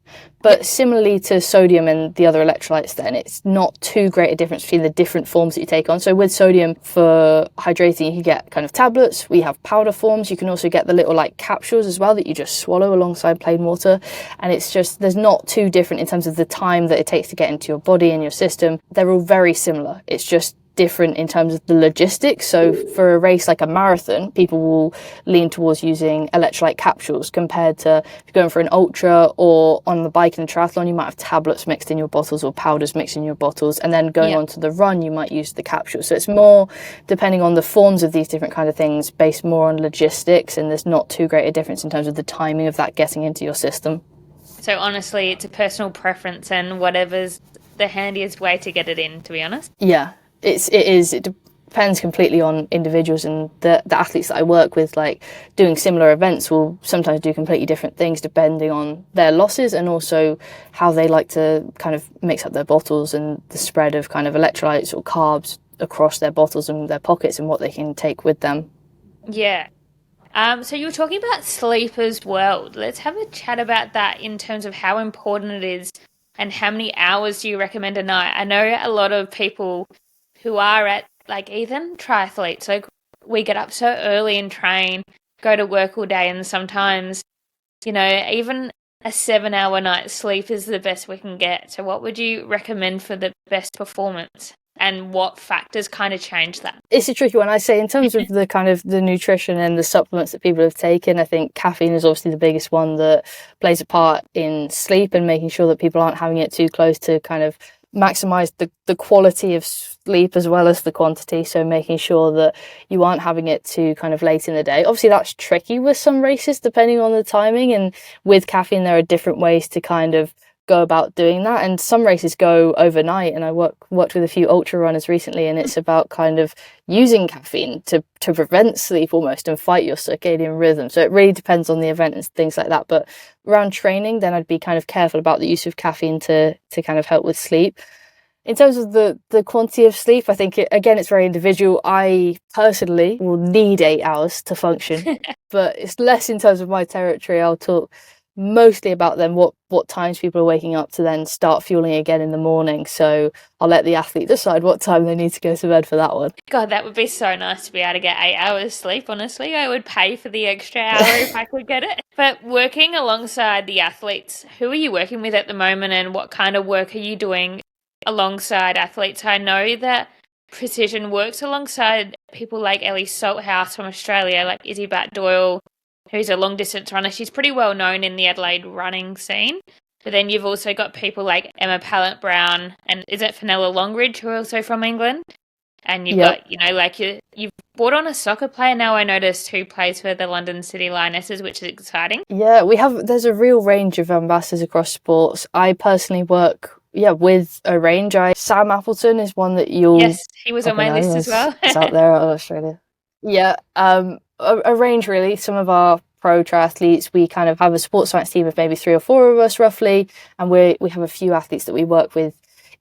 but similarly to sodium and the other electrolytes, then it's not too great a difference between the different forms that you take on. So with sodium, for hydrating, you get kind of tablets. We have powder forms. You can also get the little like capsules as well that you just swallow alongside plain water. And it's just, there's not too different in terms of the time that it takes to get into your body and your system. They're all very similar. It's just different in terms of the logistics. So for a race like a marathon, people will lean towards using electrolyte capsules compared to if you're going for an ultra or on the bike in a triathlon, you might have tablets mixed in your bottles or powders mixed in your bottles, and then going on to the run you might use the capsules. So it's more depending on the forms of these different kind of things, based more on logistics, and there's not too great a difference in terms of the timing of that getting into your system. So honestly, it's a personal preference and whatever's the handiest way to get it in, to be honest. It depends completely on individuals, and the athletes that I work with, like doing similar events, will sometimes do completely different things depending on their losses and also how they like to kind of mix up their bottles and the spread of kind of electrolytes or carbs across their bottles and their pockets and what they can take with them. Yeah. So you were talking about sleep as well. Let's have a chat about that in terms of how important it is And how many hours do you recommend a night? I know a lot of people who are at, like, even triathletes, like, we get up so early and train, go to work all day, and sometimes, you know, even a 7-hour night's sleep is the best we can get. So what would you recommend for the best performance? And what factors kind of change that? It's a tricky one. I say in terms of the kind of the nutrition and the supplements that people have taken, I think caffeine is obviously the biggest one that plays a part in sleep and making sure that people aren't having it too close to kind of maximize the quality of sleep as well as the quantity. So making sure that you aren't having it too kind of late in the day. Obviously that's tricky with some races depending on the timing, and with caffeine there are different ways to kind of go about doing that, and some races go overnight, and I worked with a few ultra runners recently, and it's about kind of using caffeine to prevent sleep almost and fight your circadian rhythm. So it really depends on the event and things like that. But around training, then I'd be kind of careful about the use of caffeine to kind of help with sleep. In terms of the quantity of sleep, I think, it's very individual. I personally will need 8 hours to function, but it's less in terms of my territory. I'll talk mostly about then what times people are waking up to then start fueling again in the morning. So I'll let the athlete decide what time they need to go to bed for that one. God, that would be so nice to be able to get 8 hours sleep, honestly. I would pay for the extra hour if I could get it. But working alongside the athletes, who are you working with at the moment, and what kind of work are you doing alongside athletes? I know that Precision works alongside people like Ellie Salthouse from Australia, like Izzy Bat-Doyle, who's a long-distance runner. She's pretty well known in the Adelaide running scene. But then you've also got people like Emma Pallant-Brown, and is it Fenella Longridge, who are also from England? And you've got, you know, like you've brought on a soccer player now, I noticed, who plays for the London City Lionesses, which is exciting. Yeah, there's a real range of ambassadors across sports. I personally work with a range. Sam Appleton is one that you'll... Yes, he was on my list as well. It's out there out of Australia. Yeah, a range really. Some of our pro triathletes, we kind of have a sports science team of maybe 3 or 4 of us roughly, and we have a few athletes that we work with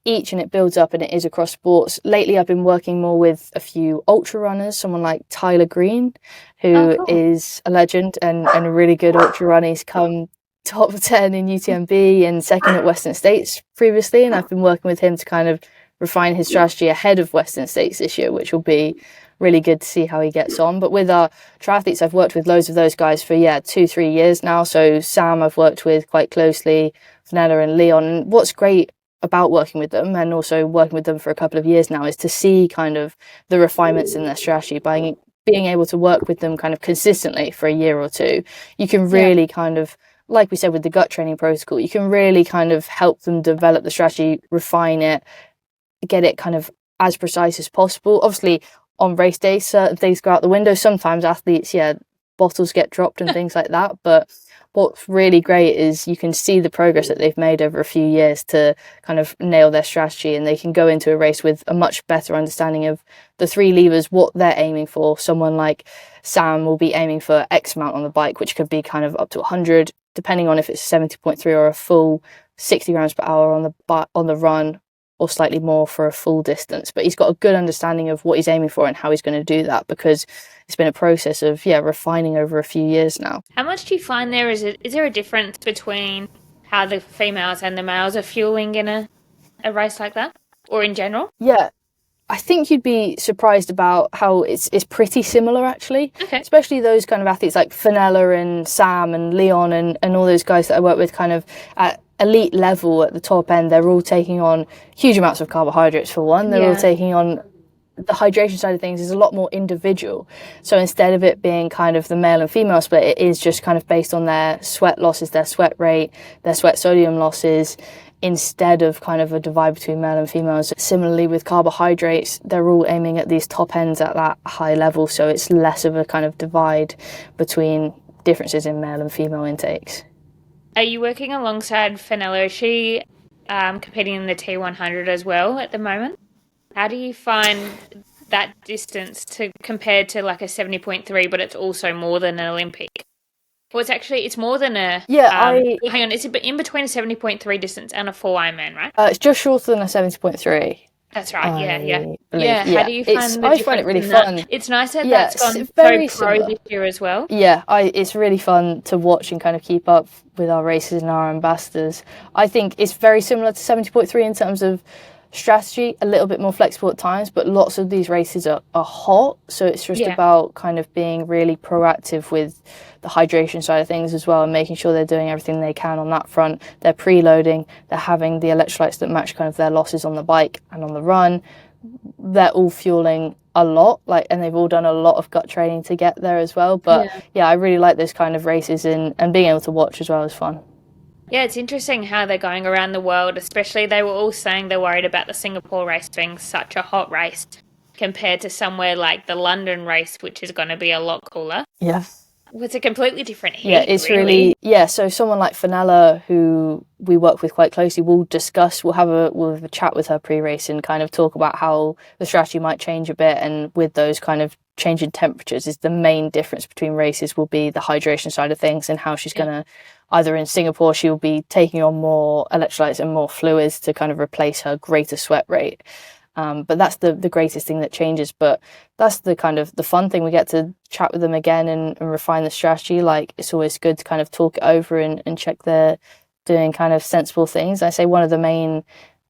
each, and it builds up and it is across sports. Lately I've been working more with a few ultra runners, someone like Tyler Green, who is a legend and a really good ultra runner. He's come top 10 in UTMB and second at Western States previously, and I've been working with him to kind of refine his strategy ahead of Western States this year, which will be really good to see how he gets on. But with our triathletes, I've worked with loads of those guys for 2-3 years now. So Sam I've worked with quite closely, Fenella and Leon. And what's great about working with them, and also working with them for a couple of years now, is to see kind of the refinements in their strategy. By being able to work with them kind of consistently for a year or two, you can really kind of, like we said with the gut training protocol, you can really kind of help them develop the strategy, refine it, get it kind of as precise as possible. Obviously on race day, certain things go out the window. Sometimes athletes, bottles get dropped and things like that. But what's really great is you can see the progress that they've made over a few years to kind of nail their strategy, and they can go into a race with a much better understanding of the 3 levers, what they're aiming for. Someone like Sam will be aiming for X amount on the bike, which could be kind of up to 100, depending on if it's 70.3 or a full 60 grams per hour on the run, or slightly more for a full distance. But he's got a good understanding of what he's aiming for and how he's going to do that, because it's been a process of refining over a few years now. How much do you find is there a difference between how the females and the males are fueling in a race like that, or in general? Yeah, I think you'd be surprised about how it's pretty similar actually. Okay. Especially those kind of athletes like Fenella and Sam and Leon and all those guys that I work with kind of at elite level at the top end. They're all taking on huge amounts of carbohydrates for one. They're all taking on, the hydration side of things is a lot more individual. So instead of it being kind of the male and female split, it is just kind of based on their sweat losses, their sweat rate, their sweat sodium losses, instead of kind of a divide between male and females. Similarly with carbohydrates, they're all aiming at these top ends at that high level. So it's less of a kind of divide between differences in male and female intakes. Are you working alongside Fenella? Is she competing in the T100 as well at the moment? How do you find that distance compared to like a 70.3, but it's also more than an Olympic? Well, it's more than a... hang on, it's in between a 70.3 distance and a full Ironman, right? It's just shorter than a 70.3. That's right. Yeah. How Yeah, do you find the I find it really difference fun. that? It's nice that Yeah, that's gone very so pro similar. this year as well. Yeah, it's really fun to watch and kind of keep up with our races and our ambassadors. I think it's very similar to 70.3 in terms of strategy, a little bit more flexible at times, but lots of these races are hot, so it's just about kind of being really proactive with the hydration side of things as well, and making sure they're doing everything they can on that front. They're preloading, they're having the electrolytes that match kind of their losses on the bike and on the run. They're all fueling a lot, and they've all done a lot of gut training to get there as well. But yeah, I really like those kind of races, and being able to watch as well is fun. Yeah, it's interesting how they're going around the world, especially they were all saying they're worried about the Singapore race being such a hot race compared to somewhere like the London race, which is going to be a lot cooler. Yeah. It's a completely different heat, yeah, it's really so someone like Fenella, who we work with quite closely, we'll have a chat with her pre-race and kind of talk about how the strategy might change a bit, and with those kind of changing temperatures is the main difference between races will be the hydration side of things, and how she's going to, either in Singapore she'll be taking on more electrolytes and more fluids to kind of replace her greater sweat rate. But that's the greatest thing that changes. But that's the kind of the fun thing. We get to chat with them again and refine the strategy. It's always good to kind of talk it over and check they're doing kind of sensible things. I say one of the main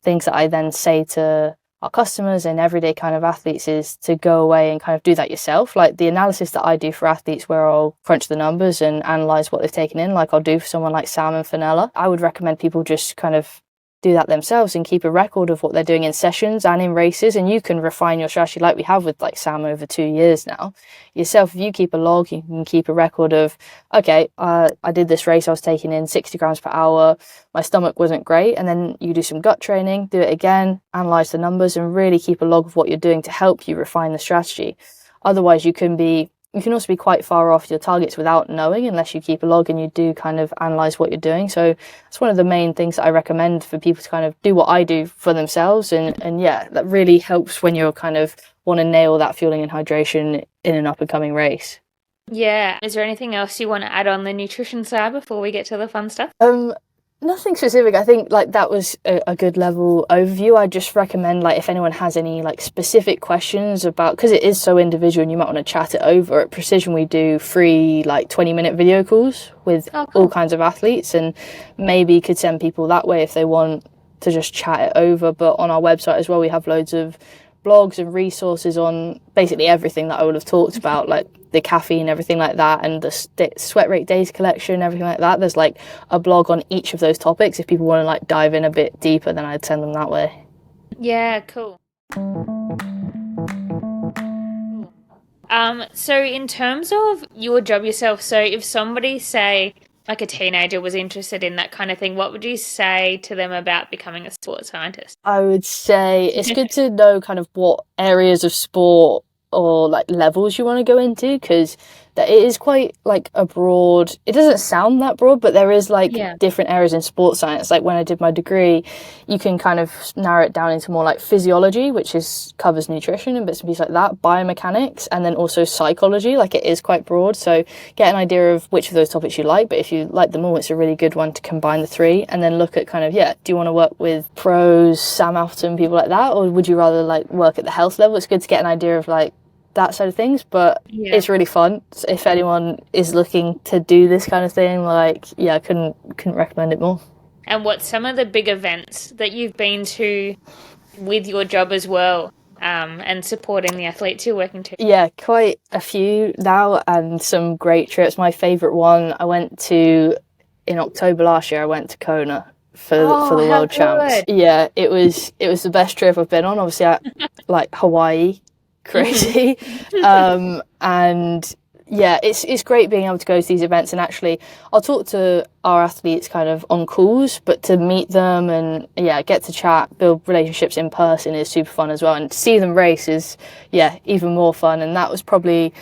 things that I then say to our customers and everyday kind of athletes is to go away and kind of do that yourself. Like the analysis that I do for athletes, where I'll crunch the numbers and analyze what they've taken in, like I'll do for someone like Sam and Fenella, I would recommend people just kind of do that themselves and keep a record of what they're doing in sessions and in races, and you can refine your strategy like we have with Sam over 2 years now. Yourself, if you keep a log, you can keep a record of, okay, I did this race, I was taking in 60 grams per hour, my stomach wasn't great, and then you do some gut training, do it again, analyze the numbers, and really keep a log of what you're doing to help you refine the strategy. Otherwise, you can also be quite far off your targets without knowing, unless you keep a log and you do kind of analyze what you're doing. So that's one of the main things that I recommend for people to kind of do what I do for themselves. And yeah, that really helps when you're kind of want to nail that fueling and hydration in an up and coming race. Yeah. Is there anything else you want to add on the nutrition side before we get to the fun stuff? Nothing specific. I think that was a good level overview. I just recommend if anyone has any specific questions about, because it is so individual and you might want to chat it over. At Precision we do free 20-minute video calls with all kinds of athletes, and maybe could send people that way if they want to just chat it over. But on our website as well, we have loads of blogs and resources on basically everything that I would have talked about, like the caffeine, everything like that, and the sweat rate days collection, everything like that. There's a blog on each of those topics. If people want to dive in a bit deeper, then I'd send them that way. Yeah, cool. So in terms of your job yourself, so if somebody, say, a teenager was interested in that kind of thing, what would you say to them about becoming a sports scientist? I would say it's good to know kind of what areas of sport or levels you want to go into, because it is quite a broad, it doesn't sound that broad, but there is different areas in sports science. When I did my degree, you can kind of narrow it down into more physiology, which covers nutrition and bits and pieces like that, biomechanics, and then also psychology. It is quite broad, so get an idea of which of those topics you like. But if you like them all, it's a really good one to combine the three, and then look at kind of, do you want to work with pros, Sam Alfton, people like that, or would you rather work at the health level? It's good to get an idea of that side of things, but it's really fun. If anyone is looking to do this kind of thing, I couldn't recommend it more. And what's some of the big events that you've been to with your job as well, and supporting the athletes you're working to? Yeah, quite a few now, and some great trips. My favourite one I went to in October last year. I went to Kona for the World Champs. Yeah, it was the best trip I've been on. Obviously, Hawaii. Crazy. And yeah, it's great being able to go to these events, and actually I'll talk to our athletes kind of on calls, but to meet them and get to chat, build relationships in person is super fun as well, and to see them race is even more fun. And that was probably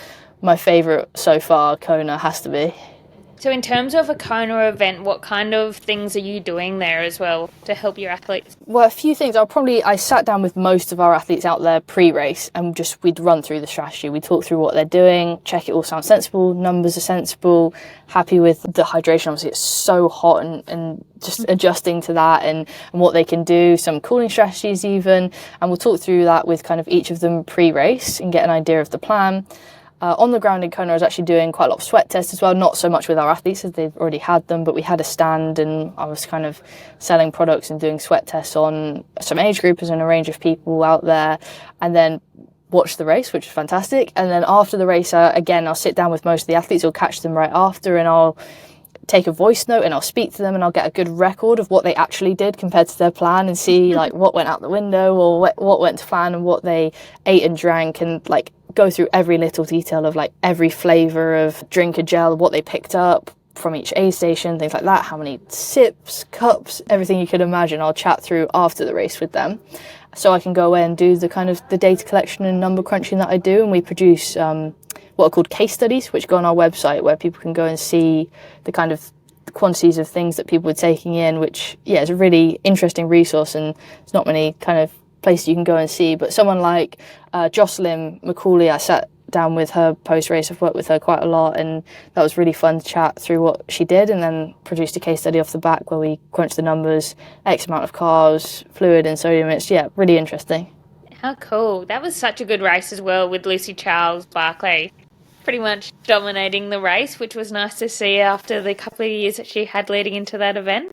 my favourite so far. Kona has to be. So in terms of a Kona event, what kind of things are you doing there as well to help your athletes? Well, a few things. I sat down with most of our athletes out there pre-race and we'd run through the strategy. We'd talk through what they're doing, check it all sounds sensible, numbers are sensible, happy with the hydration. Obviously, it's so hot and just adjusting to that and what they can do, some cooling strategies even. And we'll talk through that with kind of each of them pre-race and get an idea of the plan. On the ground in Kona, I was actually doing quite a lot of sweat tests as well, not so much with our athletes as they've already had them, but we had a stand and I was kind of selling products and doing sweat tests on some age groupers and a range of people out there, and then watched the race, which was fantastic. And then after the race, again, I'll sit down with most of the athletes or catch them right after, and I'll take a voice note and I'll speak to them and I'll get a good record of what they actually did compared to their plan and see like what went out the window or what went to plan and what they ate and drank, and like go through every little detail of like every flavour of drink or gel, what they picked up from each aid station, things like that, how many sips, cups, everything you could imagine. I'll chat through after the race with them. So I can go away and do the kind of the data collection and number crunching that I do, and we produce what are called case studies, which go on our website where people can go and see the kind of quantities of things that people were taking in, which, yeah, is a really interesting resource, and there's not many kind of places you can go and see. But someone like Jocelyn McCauley, I sat down with her post-race. I've worked with her quite a lot, and that was really fun to chat through what she did, and then produced a case study off the back where we crunched the numbers, X amount of carbs, fluid and sodium. It's, yeah, really interesting. How cool. That was such a good race as well, with Lucy Charles-Barclay pretty much dominating the race, which was nice to see after the couple of years that she had leading into that event.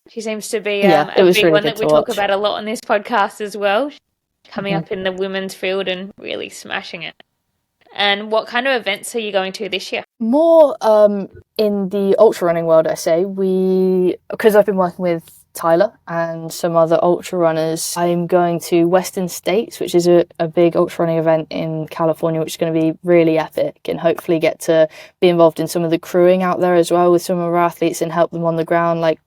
She seems to be a big really one that we talk about a lot on this podcast as well, coming up in the women's field and really smashing it. And what kind of events are you going to this year? More in the ultra running world, I say. Because I've been working with Tyler and some other ultra runners, I'm going to Western States, which is a big ultra running event in California, which is going to be really epic, and hopefully get to be involved in some of the crewing out there as well with some of our athletes and help them on the ground, like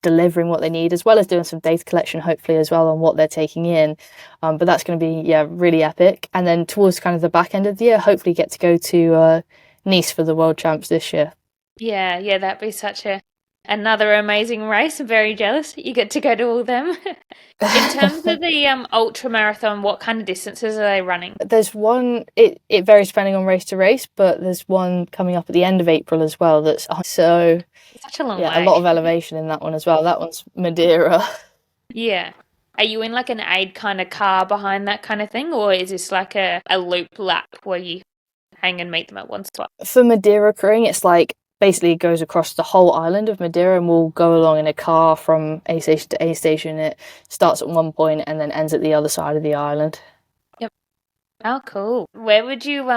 delivering what they need, as well as doing some data collection hopefully as well on what they're taking in. But that's going to be really epic. And then towards kind of the back end of the year, hopefully get to go to Nice for the World Champs this year. Yeah, that'd be such another amazing race. I'm very jealous that you get to go to all them. In terms of the ultra marathon, what kind of distances are they running? There's one, it varies depending on race to race, but there's one coming up at the end of April as well that's so such a long way. A lot of elevation in that one as well. That one's Madeira. Yeah. Are you in like an aid kind of car behind that kind of thing, or is this like a loop lap where you hang and meet them at one spot? For Madeira crewing, it's like basically it goes across the whole island of Madeira, and we'll go along in a car from A station to A station. It starts at one point and then ends at the other side of the island. Yep. Oh, cool. Where would you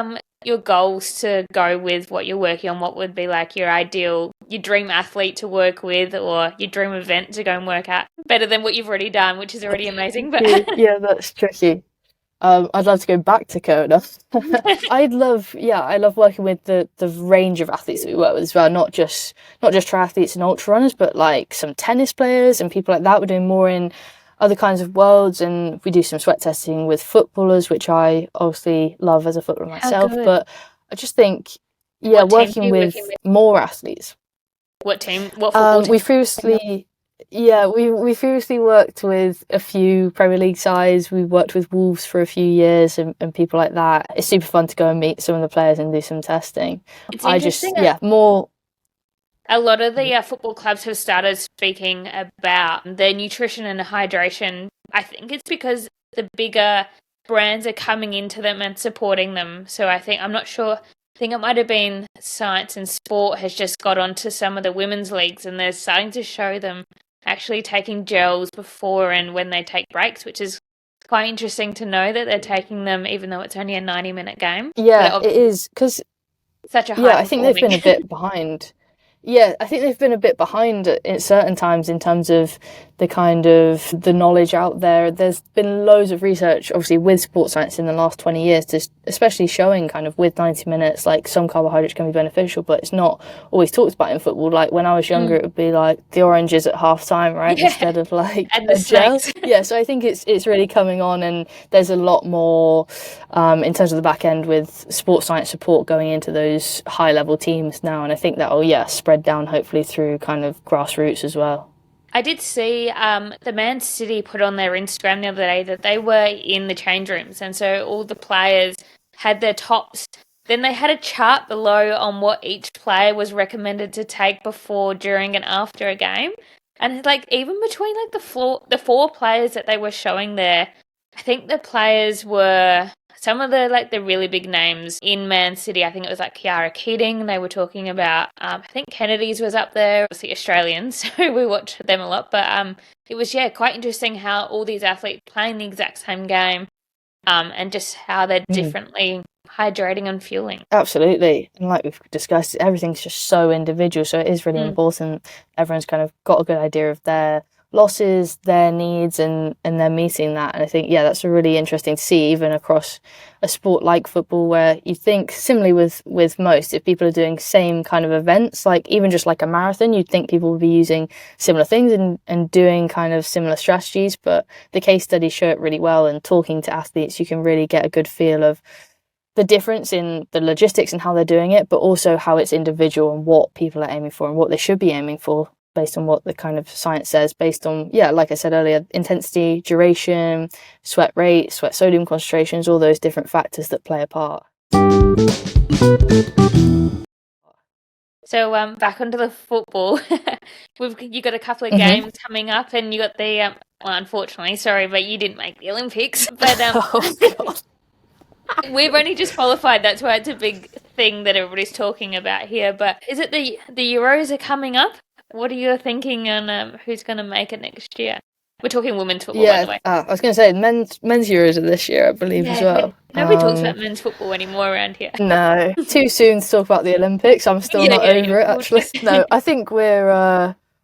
your goals to go with what you're working on? What would be like your dream athlete to work with, or your dream event to go and work at? Better than what you've already done, which is already amazing. But yeah, that's tricky. I'd love to go back to Kona. I love working with the range of athletes that we work with as well, not just triathletes and ultra runners, but like some tennis players and people like that. We're doing more in other kinds of worlds, and we do some sweat testing with footballers, which I obviously love as a footballer myself. But I just think, working with more athletes. What team? What football team? We previously worked with a few Premier League sides. We worked with Wolves for a few years and people like that. It's super fun to go and meet some of the players and do some testing. It's interesting. More. A lot of the football clubs have started speaking about their nutrition and hydration. I think it's because the bigger brands are coming into them and supporting them. So I'm not sure. I think it might have been Science and Sport has just got onto some of the women's leagues, and they're starting to show them actually taking gels before and when they take breaks, which is quite interesting to know that they're taking them even though it's only a 90-minute game. Yeah, it is, because such a high I think they've been a bit behind. Yeah, I think they've been a bit behind at certain times in terms of the kind of the knowledge out there. There's been loads of research, obviously, with sports science in the last 20 years, especially showing kind of with 90 minutes, like some carbohydrates can be beneficial, but it's not always talked about in football. Like when I was younger, it would be like the oranges at half time, right? Yeah. Instead of like And the gel. snakes. Yeah, so I think it's really coming on, and there's a lot more in terms of the back end with sports science support going into those high level teams now. And I think that'll, spread down hopefully through kind of grassroots as well. I did see the Man City put on their Instagram the other day that they were in the change rooms, and so all the players had their tops. Then they had a chart below on what each player was recommended to take before, during, and after a game. And like even between like the four players that they were showing there, I think the players were some of the really big names in Man City. I think it was like Kiara Keating. They were talking about, I think Kennedy's was up there, obviously Australians, so we watched them a lot. But it was, quite interesting how all these athletes playing the exact same game and just how they're differently hydrating and fueling. Absolutely. And like we've discussed, everything's just so individual. So it is really important. Everyone's kind of got a good idea of their losses, their needs, and they're meeting that. And I think, that's really interesting to see, even across a sport like football, where you think similarly with most, if people are doing same kind of events, like even just like a marathon, you'd think people would be using similar things and doing kind of similar strategies. But the case studies show it really well, and talking to athletes, you can really get a good feel of the difference in the logistics and how they're doing it, but also how it's individual and what people are aiming for and what they should be aiming for based on what the kind of science says, based on, like I said earlier, intensity, duration, sweat rate, sweat sodium concentrations, all those different factors that play a part. So back onto the football, you got a couple of games coming up, and you got the, unfortunately, sorry, but you didn't make the Olympics. But Oh, God. We've only just qualified. That's why it's a big thing that everybody's talking about here. But is it the Euros are coming up? What are you thinking on who's going to make it next year? We're talking women's football, by the way. I was going to say men's Euros are this year, I believe, as well. Nobody talks about men's football anymore around here. No, too soon to talk about the Olympics. I'm still not over it, actually. No, I think we're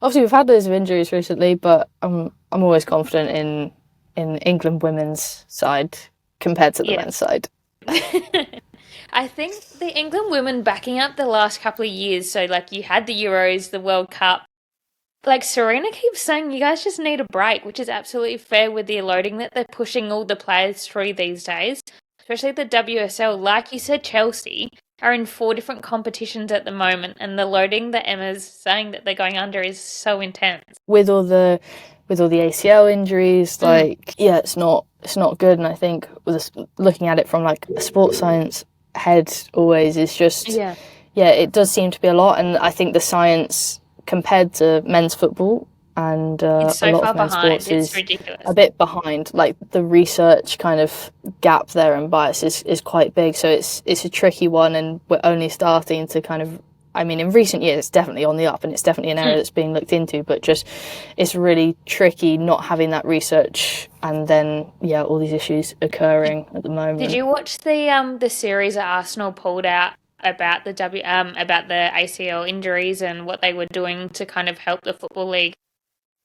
obviously we've had loads of injuries recently, but I'm always confident in England women's side compared to the men's side. I think the England women backing up the last couple of years, so like you had the Euros, the World Cup, like Serena keeps saying you guys just need a break, which is absolutely fair with the loading that they're pushing all the players through these days, especially the WSL. Like you said, Chelsea are in 4 different competitions at the moment, and the loading that Emma's saying that they're going under is so intense. With all the ACL injuries, it's not good. And I think looking at it from like a sports science head always is just it does seem to be a lot. And I think the science compared to men's football and it's so a lot far of men's behind. sports it's is ridiculous. A bit behind. Like the research kind of gap there and bias is quite big. So it's a tricky one, and we're only starting to kind of, I mean, in recent years, it's definitely on the up, and it's definitely an area that's being looked into, but just it's really tricky not having that research, and then, all these issues occurring at the moment. Did you watch the series that Arsenal pulled out about the about the ACL injuries and what they were doing to kind of help the Football League?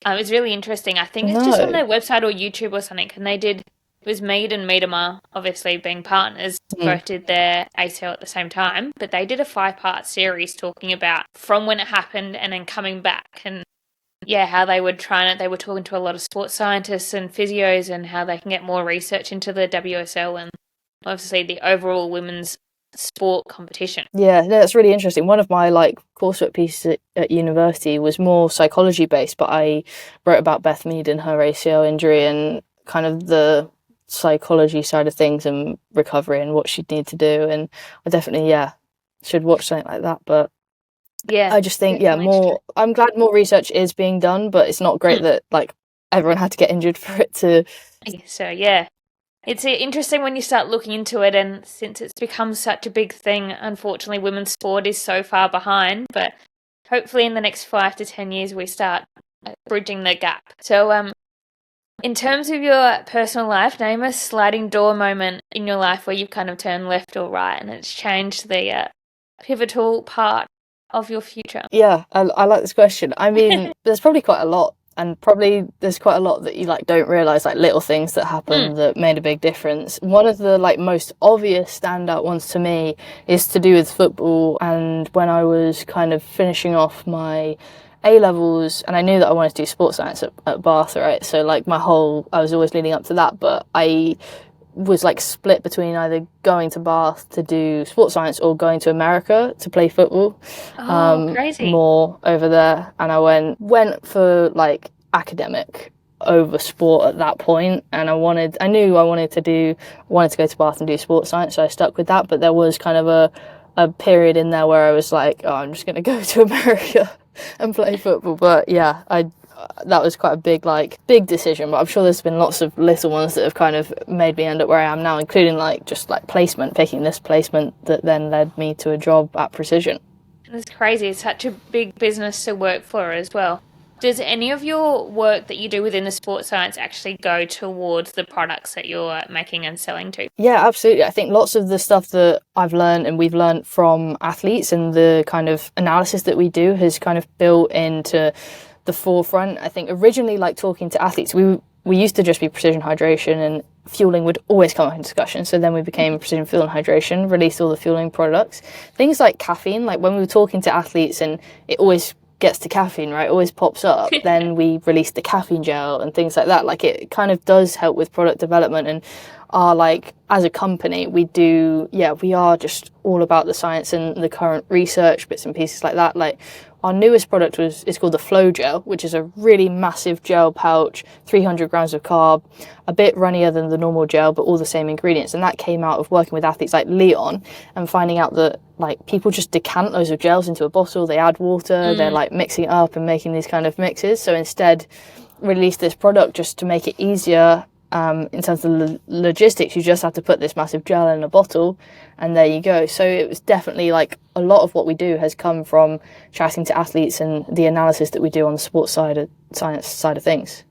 It was really interesting. I think it's just on their website or YouTube or something, and it was Mead and Miedema, obviously being partners, both did their ACL at the same time, but they did a 5-part series talking about from when it happened and then coming back, and how they would try it. They were talking to a lot of sports scientists and physios and how they can get more research into the WSL and obviously the overall women's sport competition. Yeah, no, that's really interesting. One of my coursework pieces at university was more psychology based, but I wrote about Beth Mead and her ACL injury and kind of the psychology side of things and recovery and what she'd need to do. And I definitely should watch something like that. But I just think I'm glad more research is being done, but it's not great that everyone had to get injured for it to. So it's interesting when you start looking into it, and since it's become such a big thing, unfortunately women's sport is so far behind, but hopefully in the next 5 to 10 years we start bridging the gap. So in terms of your personal life, name a sliding door moment in your life where you've kind of turned left or right and it's changed the pivotal part of your future. I like this question. I mean, there's probably quite a lot And probably there's quite a lot that you like don't realize, like little things that happen that made a big difference. One of the like most obvious standout ones to me is to do with football. And when I was kind of finishing off my A levels, and I knew that I wanted to do sports science at Bath, right? So like I was always leading up to that, but I was like split between either going to Bath to do sports science or going to America to play football. Crazy. More over there, and I went for like academic over sport at that point, and I knew I wanted to go to Bath and do sports science, so I stuck with that. But there was kind of a period in there where I was like, oh, I'm just going to go to America and play football. But yeah, that was quite a big decision, but I'm sure there's been lots of little ones that have kind of made me end up where I am now, including like just like picking this placement that then led me to a job at Precision. It's crazy. It's such a big business to work for as well. Does any of your work that you do within the sports science actually go towards the products that you're making and selling to? Yeah, absolutely. I think lots of the stuff that I've learned and we've learned from athletes and the kind of analysis that we do has kind of built into the forefront. I think originally, like talking to athletes, we used to just be precision hydration, and fueling would always come up in discussion. So then we became precision fuel and hydration, released all the fueling products. Things like caffeine, like when we were talking to athletes and it always gets to caffeine, right? It always pops up. Then we released the caffeine gel and things like that. Like it kind of does help with product development, and like as a company, we are just all about the science and the current research, bits and pieces like that. Like our newest product is called the Flow Gel, which is a really massive gel pouch, 300 grams of carb, a bit runnier than the normal gel, but all the same ingredients. And that came out of working with athletes like Leon and finding out that like people just decant loads of gels into a bottle, they add water, they're like mixing it up and making these kind of mixes. So instead, release this product just to make it easier. In terms of logistics, you just have to put this massive gel in a bottle and there you go. So it was definitely like a lot of what we do has come from chatting to athletes and the analysis that we do on the sports science side of things.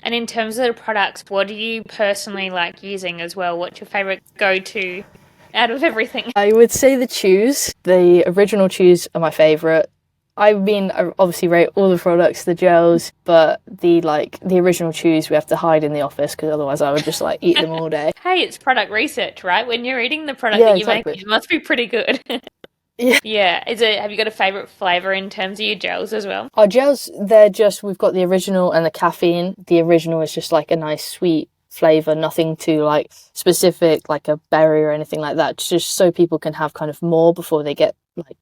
And in terms of the products, what do you personally like using as well? What's your favourite go-to out of everything? I would say the chews. The original chews are my favourite. I mean, I obviously rate all the products, the gels, but the original chews we have to hide in the office because otherwise I would just like eat them all day. Hey, it's product research, right? When you're eating the product that you make, it must be pretty good. Yeah. Have you got a favourite flavour in terms of your gels as well? Our gels, we've got the original and the caffeine. The original is just like a nice sweet flavour, nothing too like specific, like a berry or anything like that, just so people can have kind of more before they get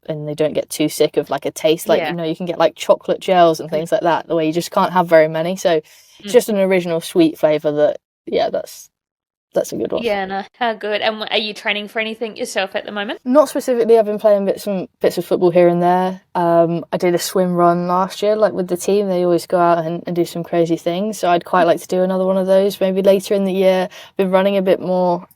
and they don't get too sick of like a taste. Like, you can get like chocolate gels and things like that, the way you just can't have very many. So it's just an original sweet flavour that's a good one. Yeah, no, how good. And are you training for anything yourself at the moment? Not specifically. I've been playing bits of football here and there. I did a swim run last year, like with the team. They always go out and do some crazy things. So I'd quite like to do another one of those maybe later in the year. I've been running a bit more,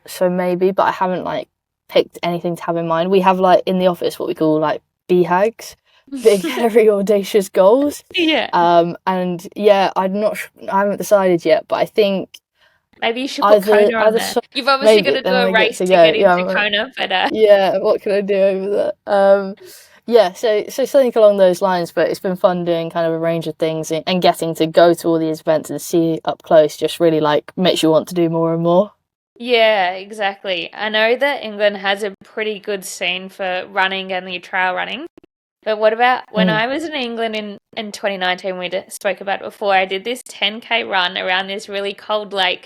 so maybe, but I haven't like picked anything to have in mind. We have like in the office what we call like BHAGs. Big, hairy, audacious goals. Yeah. And yeah, I haven't decided yet, but I think maybe you should put Kona on there. You've obviously got to do a race to get into Kona, but... Yeah, what can I do over that? So something along those lines, but it's been fun doing kind of a range of things and getting to go to all these events and see up close just really like makes you want to do more and more. Yeah, exactly. I know that England has a pretty good scene for running and the trail running. But what about when I was in England in 2019, we spoke about it before, I did this 10K run around this really cold lake.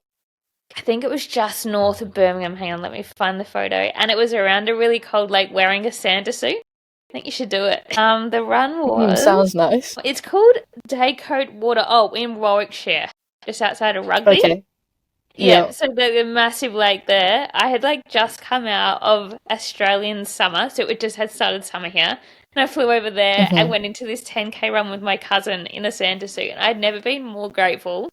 I think it was just north of Birmingham. Hang on, let me find the photo. And it was around a really cold lake wearing a Santa suit. I think you should do it. The run was... sounds nice. It's called Daycote Water. Oh, in Warwickshire, just outside of Rugby. Okay. Yeah, so the massive lake there. I had just come out of Australian summer, so it just had started summer here. And I flew over there and went into this 10K run with my cousin in a Santa suit. And I'd never been more grateful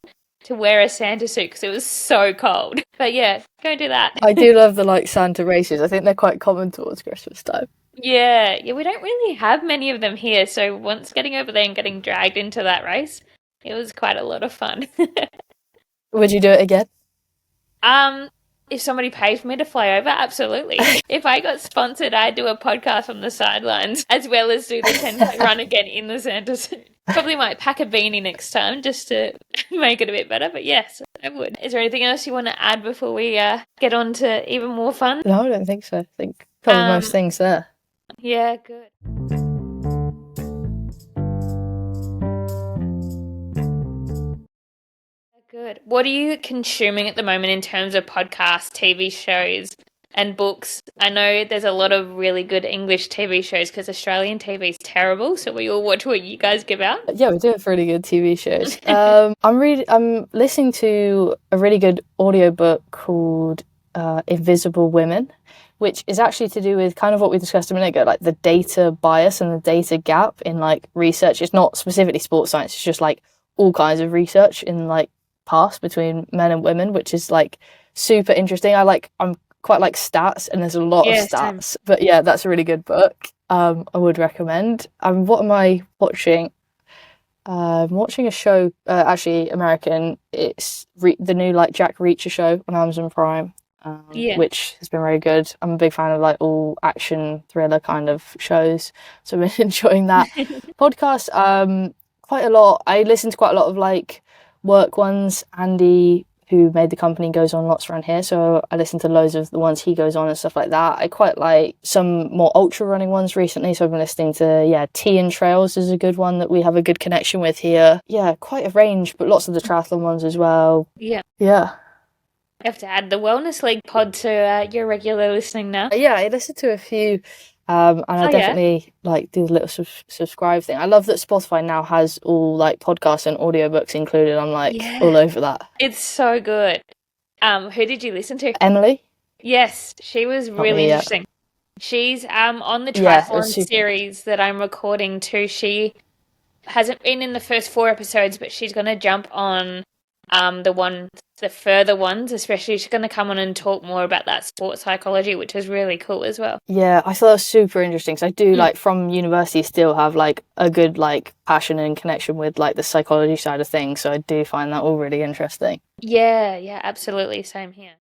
to wear a Santa suit because it was so cold. But yeah, go do that. I do love the Santa races. I think they're quite common towards Christmas time. Yeah, we don't really have many of them here. So once getting over there and getting dragged into that race, it was quite a lot of fun. Would you do it again? If somebody paid for me to fly over, absolutely. If I got sponsored, I'd do a podcast on the sidelines as well as do the 10K run again in the Santa suit. Probably might pack a beanie next time just to make it a bit better, but yes, I would. Is there anything else you want to add before we get on to even more fun? No, I don't think so. I think covered most things there. Yeah, good. Good. What are you consuming at the moment in terms of podcasts, TV shows, and books? I know there's a lot of really good English TV shows because Australian TV is terrible, so we all watch what you guys give out. Yeah, we do have really good TV shows. I'm listening to a really good audiobook called Invisible Women, which is actually to do with kind of what we discussed a minute ago, like the data bias and the data gap in like research. It's not specifically sports science, it's just like all kinds of research in like past between men and women, which is like super interesting. I'm quite like stats, and there's a lot of stats. Same. But yeah, that's a really good book. I would recommend. What am I watching? I'm watching a show, actually American. It's the new like Jack Reacher show on Amazon Prime, which has been very good. I'm a big fan of like all action thriller kind of shows, so I've been enjoying that. Podcast, quite a lot. I listen to quite a lot of like work ones. Andy, who made the company, goes on lots around here, so I listen to loads of the ones he goes on and stuff like that. I quite like some more ultra running ones recently, so I've been listening to Tea and Trails is a good one that we have a good connection with here. Yeah, quite a range, but lots of the triathlon ones as well. You have to add the Wellness League pod to your regular listening now. Yeah, I listen to a few. And I definitely like do the little subscribe thing. I love that Spotify now has all like podcasts and audiobooks included. I'm like all over that. It's so good. Who did you listen to? Emily. Yes, she was really interesting. She's on the triathlon series that I'm recording too. She hasn't been in the first 4 episodes, but she's going to jump on the further ones, especially. She's going to come on and talk more about that sports psychology, which is really cool as well. Yeah, I thought that was super interesting. So I do like from university still have like a good like passion and connection with like the psychology side of things. So I do find that all really interesting. Yeah, absolutely. Same here.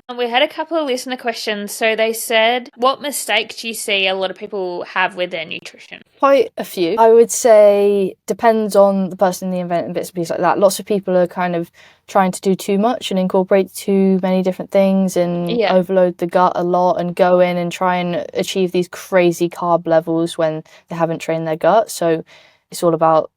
And we had a couple of listener questions. So they said, what mistakes do you see a lot of people have with their nutrition? Quite a few. I would say depends on the person, the event, and bits and pieces like that. Lots of people are kind of trying to do too much and incorporate too many different things and overload the gut a lot and go in and try and achieve these crazy carb levels when they haven't trained their gut. So it's all about,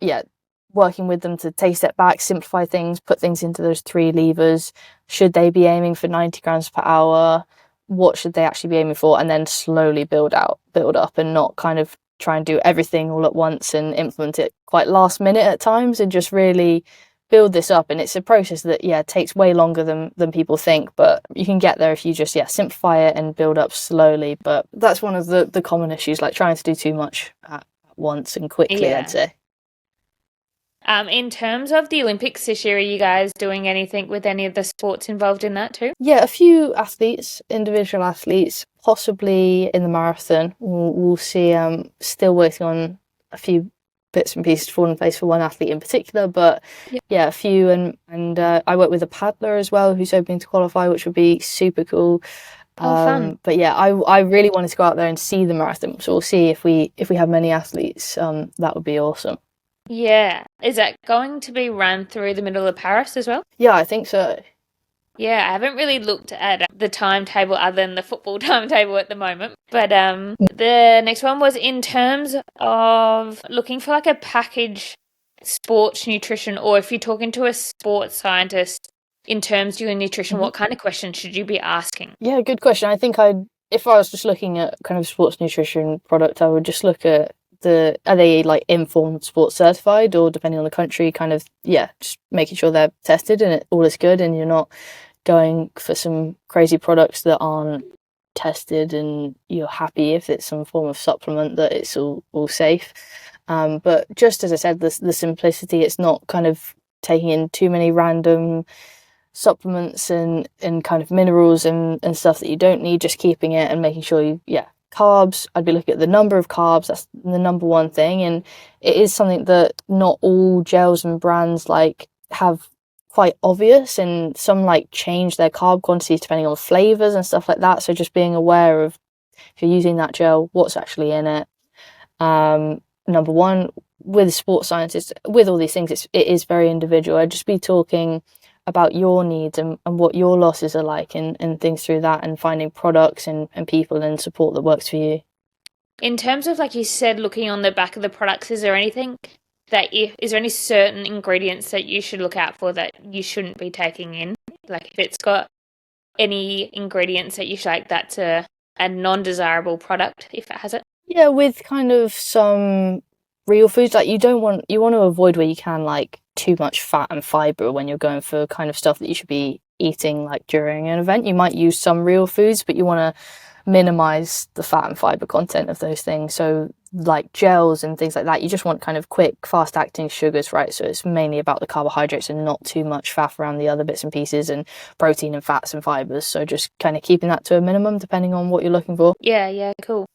working with them to take a step back, simplify things, put things into those 3 levers. Should they be aiming for 90 grams per hour? What should they actually be aiming for? And then slowly build up and not kind of try and do everything all at once and implement it quite last minute at times, and just really build this up. And it's a process that, takes way longer than people think, but you can get there if you just, simplify it and build up slowly. But that's one of the common issues, like trying to do too much at once and quickly, I'd say. In terms of the Olympics this year, are you guys doing anything with any of the sports involved in that too? Yeah, a few athletes, individual athletes, possibly in the marathon. We'll see. Still working on a few bits and pieces to fall in place for one athlete in particular, but a few. And I work with a paddler as well who's hoping to qualify, which would be super cool. Fun. But I really wanted to go out there and see the marathon, so we'll see if we have many athletes. That would be awesome. Yeah. Is that going to be run through the middle of Paris as well? Yeah, I think so. Yeah, I haven't really looked at the timetable other than the football timetable at the moment. But the next one was in terms of looking for like a package sports nutrition, or if you're talking to a sports scientist in terms of your nutrition, what kind of questions should you be asking? Yeah, good question. I think if I was just looking at kind of sports nutrition product, I would just look at are they like informed sports certified, or depending on the country, kind of just making sure they're tested and all is good, and you're not going for some crazy products that aren't tested, and you're happy if it's some form of supplement that it's all safe. But just as I said, the simplicity, it's not kind of taking in too many random supplements and kind of minerals and stuff that you don't need, just keeping it and making sure carbs, I'd be looking at the number of carbs. That's the number one thing, and it is something that not all gels and brands like have quite obvious, and some like change their carb quantities depending on flavors and stuff like that. So just being aware of, if you're using that gel, what's actually in it. Number one, with sports scientists, with all these things, it is very individual. I'd just be talking about your needs and what your losses are like, and things through that, and finding products and people and support that works for you. In terms of, like you said, looking on the back of the products, is there anything is there any certain ingredients that you should look out for that you shouldn't be taking in? Like if it's got any ingredients that you should, like, that's a non-desirable product if it has it? Yeah, with kind of some real foods, like you want to avoid, where you can, like too much fat and fiber when you're going for kind of stuff that you should be eating like during an event. You might use some real foods, but you want to minimize the fat and fiber content of those things. So like gels and things like that, you just want kind of quick, fast acting sugars, right? So it's mainly about the carbohydrates and not too much faff around the other bits and pieces, and protein and fats and fibers. So just kind of keeping that to a minimum depending on what you're looking for. Yeah, cool.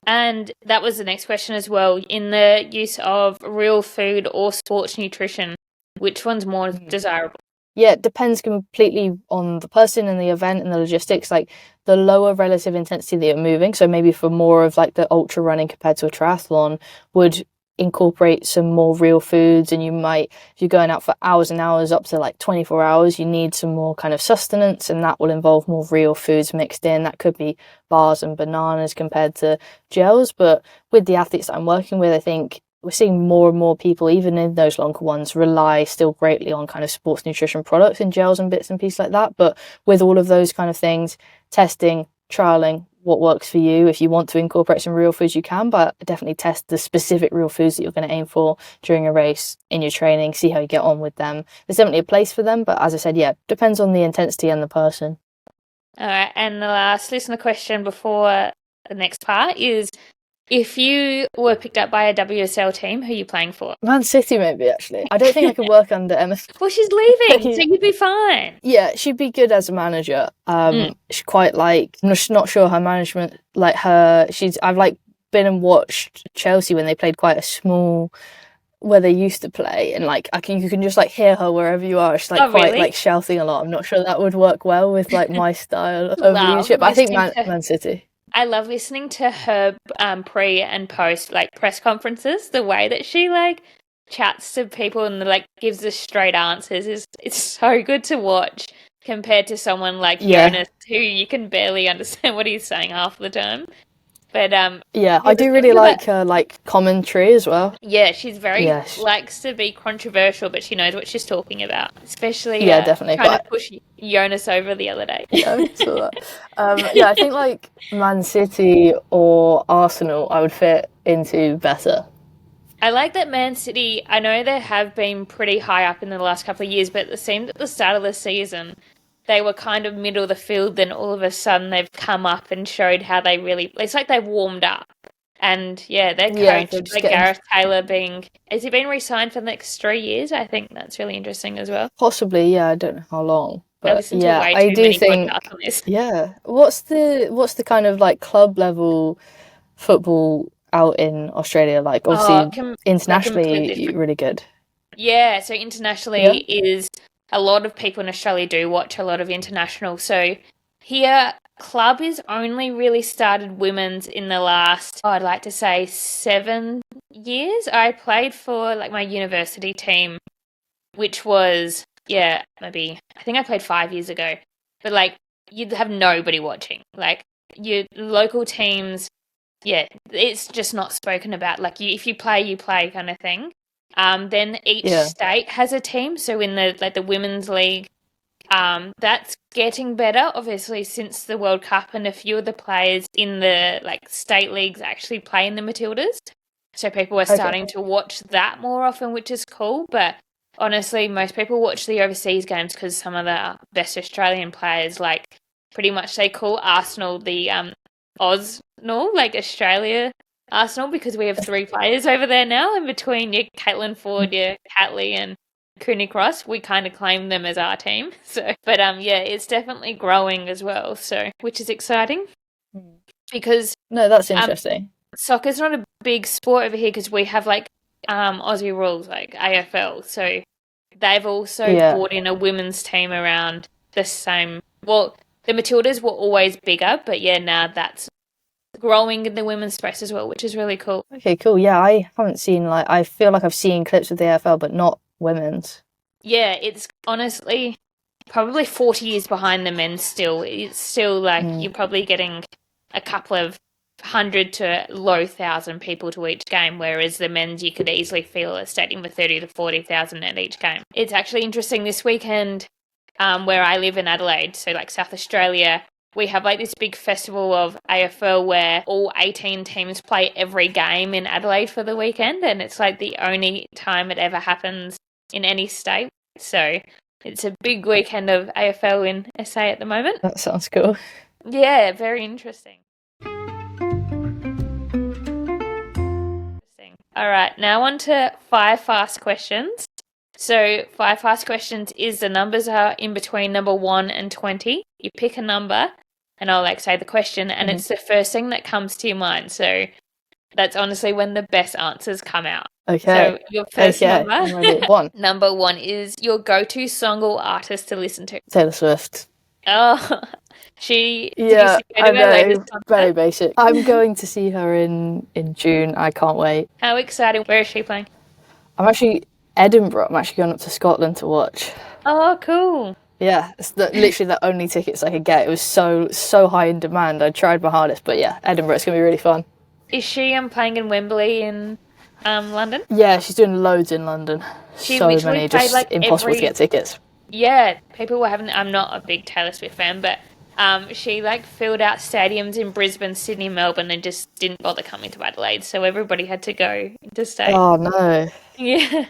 And that was the next question as well. In the use of real food or sports nutrition, which one's more desirable? Yeah, it depends completely on the person and the event and the logistics. Like the lower relative intensity that you're moving, so maybe for more of like the ultra running compared to a triathlon, would incorporate some more real foods. And you might, if you're going out for hours and hours, up to like 24 hours, you need some more kind of sustenance, and that will involve more real foods mixed in. That could be bars and bananas compared to gels. But with the athletes that I'm working with, I think we're seeing more and more people, even in those longer ones, rely still greatly on kind of sports nutrition products and gels and bits and pieces like that. But with all of those kind of things, testing, trialing what works for you. If you want to incorporate some real foods, you can, but definitely test the specific real foods that you're going to aim for during a race, in your training, see how you get on with them. There's definitely a place for them, but as I said, yeah, depends on the intensity and the person. All right, and the last listener question before the next part is, if you were picked up by a WSL team, who are you playing for? Man City, maybe, actually. I don't think I could work under Emma. Well, she's leaving, so you'd be fine. Yeah, she'd be good as a manager. She's quite like, I'm just not sure her management, like her, I've like been and watched Chelsea when they played quite a small, where they used to play, and like you can just like hear her wherever you are. She's like quite like shouting a lot. I'm not sure that would work well with like my style of leadership. I think Man City. I love listening to her pre and post like press conferences. The way that she like chats to people and like gives the straight answers it's so good to watch, compared to someone like Jonas, who you can barely understand what he's saying half the time. But I do really like her like commentary as well. Yeah, she's very likes to be controversial, but she knows what she's talking about. Especially definitely trying to push Jonas over the other day. Yeah, I saw that. I think like Man City or Arsenal I would fit into better. I like that Man City, I know they have been pretty high up in the last couple of years, but it seemed at the start of the season they were kind of middle of the field, then all of a sudden they've come up and showed how they really, it's like they've warmed up. And their coach, like Gareth Taylor, has he been re-signed for the next 3 years? I think that's really interesting as well. Possibly, I don't know how long. But I do think, what's the kind of like club level football out in Australia like? Obviously, internationally, really good. Yeah, so internationally is a lot of people in Australia do watch a lot of international. So here, club is only really started women's in the last, I'd like to say 7 years. I played for like my university team, which was, maybe, I think I played 5 years ago. But like, you'd have nobody watching. Like, your local teams, it's just not spoken about. Like, if you play, you play kind of thing. Then each state has a team. So in the women's league, that's getting better, obviously, since the World Cup, and a few of the players in the like state leagues actually play in the Matildas. So people are starting to watch that more often, which is cool. But honestly, most people watch the overseas games because some of the best Australian players, like, pretty much they call Arsenal the Oznal, like Australia Arsenal, because we have 3 players over there now, and between your Caitlin Ford, your Catley, and Cooney Cross, we kind of claim them as our team. So, but it's definitely growing as well. So, which is exciting, because that's interesting. Soccer's not a big sport over here because we have like Aussie rules like AFL. So they've also brought in a women's team around the same. Well, the Matildas were always bigger, but now that's growing in the women's space as well, which is really cool. Okay, cool. Yeah, I haven't seen, I feel like I've seen clips of the AFL, but not women's. Yeah, it's honestly probably 40 years behind the men's still. It's still you're probably getting a couple of 100 to low 1,000 people to each game, whereas the men's you could easily fill a stadium with 30 to 40,000 at each game. It's actually interesting this weekend where I live in Adelaide, so South Australia, we have this big festival of AFL where all 18 teams play every game in Adelaide for the weekend, and it's the only time it ever happens in any state. So it's a big weekend of AFL in SA at the moment. That sounds cool. Yeah, very interesting. All right, now on to 5 fast questions. So 5 fast questions is the numbers are in between number 1 and 20. You pick a number and I'll say the question and it's the first thing that comes to your mind. So that's honestly when the best answers come out. Okay. So your first number, I'm ready. 1. Number 1 is your go-to song or artist to listen to. Taylor Swift. Oh, did you Yeah, see her latest concert? Very basic. I'm going to see her in June. I can't wait. How exciting. Where is she playing? I'm actually Edinburgh. I'm actually going up to Scotland to watch. Oh, cool. Yeah, it's literally the only tickets I could get. It was so high in demand. I tried my hardest, but yeah, Edinburgh, it's going to be really fun. Is she playing in Wembley in London? Yeah, she's doing loads in London. She so many, just impossible to get tickets. Yeah, people were having. I'm not a big Taylor Swift fan, but she filled out stadiums in Brisbane, Sydney, Melbourne, and just didn't bother coming to Adelaide. So everybody had to go interstate. Oh no. Yeah.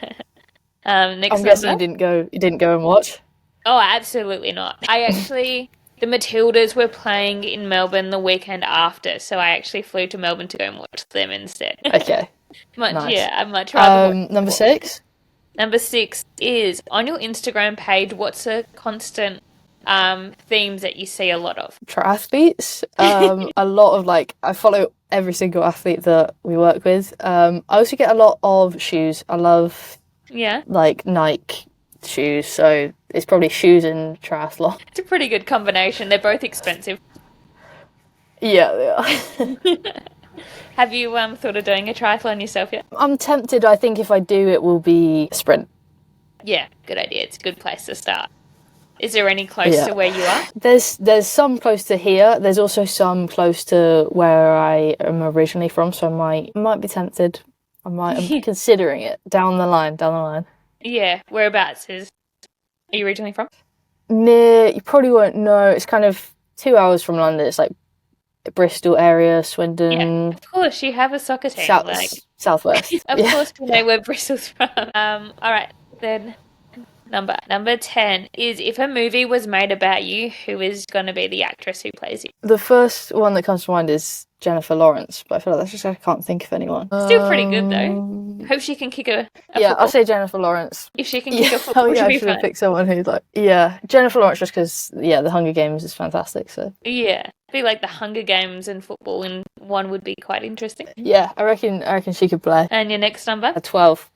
I'm guessing you didn't go and watch. Oh, absolutely not. The Matildas were playing in Melbourne the weekend after, so I actually flew to Melbourne to go and watch them instead. Okay. Nice. Yeah, I'd much rather. Number 6. Number 6 is on your Instagram page. What's a constant themes that you see a lot of? Triathletes. A lot of I follow every single athlete that we work with. I also get a lot of shoes. I love Nike shoes, so it's probably shoes and triathlon. It's a pretty good combination. They're both expensive. Yeah, they are. Have you thought of doing a triathlon yourself yet? I'm tempted. I think if I do, it will be a sprint. Yeah, good idea. It's a good place to start. Is there any close to where you are? There's some close to here. There's also some close to where I am originally from, so I might be tempted. I'm considering it down the line. Yeah, whereabouts are you originally from? Near, you probably won't know. It's kind of 2 hours from London. It's Bristol area, Swindon. Yeah, of course, you have a soccer team. Southwest. Of course, we know where Bristol's from. All right, then. Number 10 is if a movie was made about you, who is going to be the actress who plays you? The first one that comes to mind is Jennifer Lawrence, but I feel like I can't think of anyone. Still pretty good though. Hope she can kick a football. I'll say Jennifer Lawrence. If she can kick a football, I should have picked someone who's Jennifer Lawrence, just because The Hunger Games is fantastic. So yeah, be like the Hunger Games and football in one would be quite interesting. Yeah, I reckon she could play. And your next number? 12.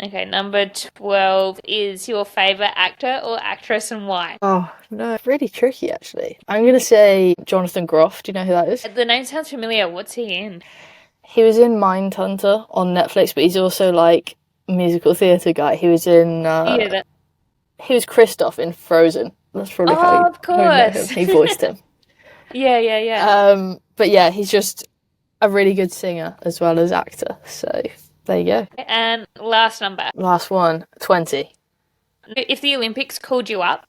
Okay, number 12 is your favourite actor or actress and why? Oh, no, really tricky, actually. I'm going to say Jonathan Groff. Do you know who that is? The name sounds familiar. What's he in? He was in Mindhunter on Netflix, but he's also, musical theatre guy. He was in... He was Kristoff in Frozen. That's probably how of course. He voiced him. Yeah. But yeah, he's just a really good singer as well as actor, so... There you go. And last number. Last one, 20. If the Olympics called you up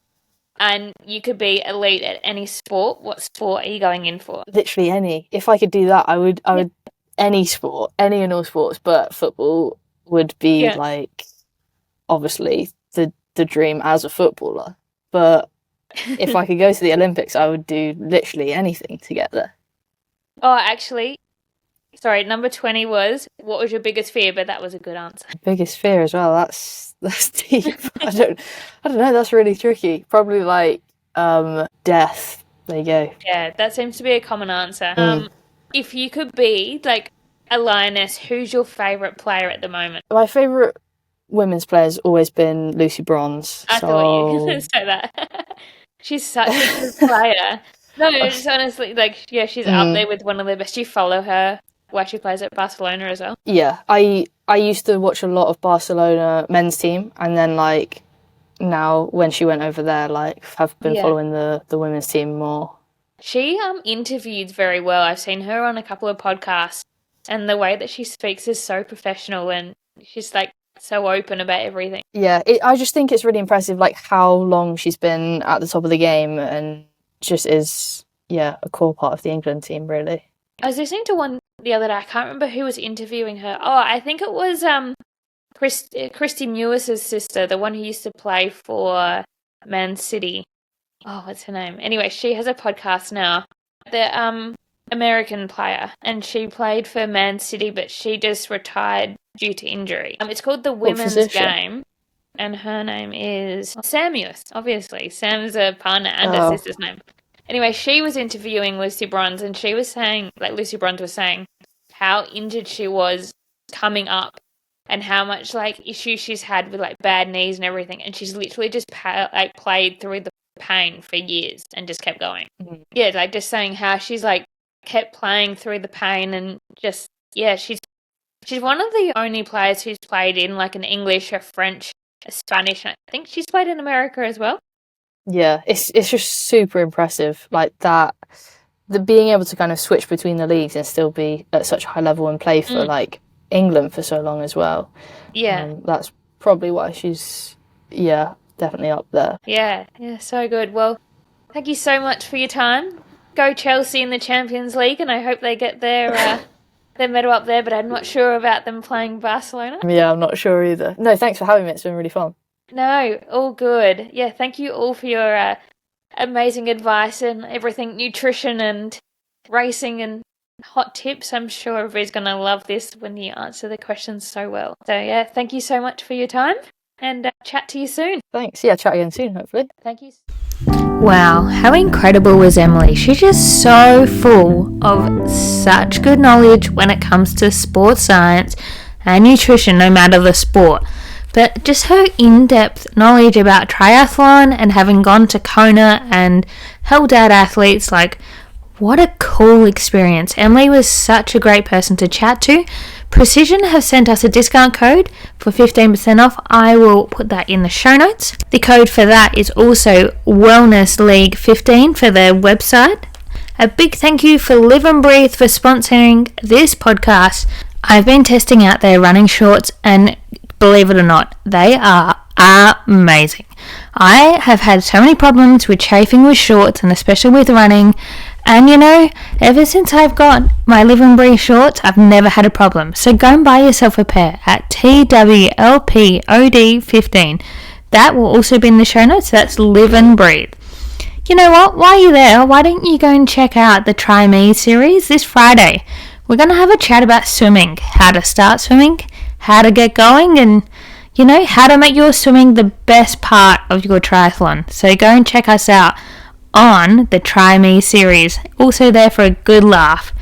and you could be elite at any sport, what sport are you going in for? Literally any. If I could do that, I would any sport, any and all sports, but football would be obviously the dream as a footballer. But if I could go to the Olympics, I would do literally anything to get there. Oh, actually, sorry, number 20 was, what was your biggest fear? But that was a good answer. Biggest fear as well. That's deep. I don't know. That's really tricky. Probably death. There you go. Yeah, that seems to be a common answer. If you could be a lioness, who's your favourite player at the moment? My favourite women's player's always been Lucy Bronze. I thought you were going to say that. She's such a good player. No, just honestly, like, yeah, she's up there with one of the best. You follow her while she plays at Barcelona as well? Yeah, I used to watch a lot of Barcelona men's team, and then, like, now when she went over there, like, have been following the women's team more. She interviewed very well. I've seen her on a couple of podcasts, and the way that she speaks is so professional, and she's, like, so open about everything. Yeah, I just think it's really impressive, like, how long she's been at the top of the game, and just is, a core part of the England team, really. I was listening to one the other day. I can't remember who was interviewing her. Oh, I think it was Christy Mewis's sister, the one who used to play for Man City. Oh, what's her name? Anyway, she has a podcast now. The American player, and she played for Man City, but she just retired due to injury. It's called The Women's Game, and her name is Sam Mewis, obviously. Sam's a partner and her sister's name. Anyway, she was interviewing Lucy Bronze, and she was saying, like, Lucy Bronze was saying how injured she was coming up and how much, like, issues she's had with, like, bad knees and everything, and she's literally just played through the pain for years and just kept going. Mm-hmm. Yeah, like, just saying how she's, like, kept playing through the pain, and just, she's one of the only players who's played in, like, an English, a French, a Spanish, and I think she's played in America as well. Yeah, it's just super impressive, like, that, the being able to kind of switch between the leagues and still be at such a high level and play for, like, England for so long as well. Yeah. That's probably why she's, definitely up there. Yeah, so good. Well, thank you so much for your time. Go Chelsea in the Champions League, and I hope they get their medal up there, but I'm not sure about them playing Barcelona. Yeah, I'm not sure either. No, thanks for having me. It's been really fun. No, all good. Yeah, thank you all for your amazing advice and everything, nutrition and racing and hot tips. I'm sure everybody's going to love this when you answer the questions so well. So, yeah, thank you so much for your time, and chat to you soon. Thanks. Yeah, chat again soon, hopefully. Thank you. Wow, how incredible was Emily? She's just so full of such good knowledge when it comes to sports science and nutrition, no matter the sport. But just her in-depth knowledge about triathlon and having gone to Kona and held out athletes, like, what a cool experience. Emily was such a great person to chat to. Precision have sent us a discount code for 15% off. I will put that in the show notes. The code for that is also Wellness League 15 for their website. A big thank you for Live and Breathe for sponsoring this podcast. I've been testing out their running shorts, and believe it or not, they are amazing. I have had so many problems with chafing with shorts, and especially with running. And ever since I've got my Live and Breathe shorts, I've never had a problem. So go and buy yourself a pair at TWLPOD15. That will also be in the show notes. That's Live and Breathe. You know what? While you're there, why don't you go and check out the Try Me series this Friday? We're going to have a chat about swimming, how to start swimming, how to get going, and how to make your swimming the best part of your triathlon. So go and check us out on the Try Me series. Also there for a good laugh.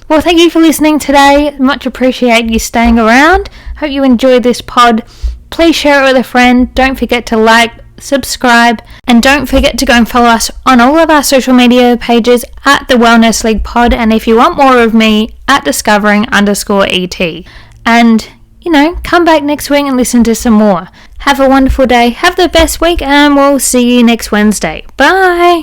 Well, thank you for listening today. Much appreciate you staying around. Hope you enjoyed this pod. Please share it with a friend. Don't forget to like, subscribe, and don't forget to go and follow us on all of our social media pages at the Wellness League Pod. And if you want more of me, at discovering_ET. And come back next week and listen to some more. Have a wonderful day. Have the best week, and we'll see you next Wednesday. Bye.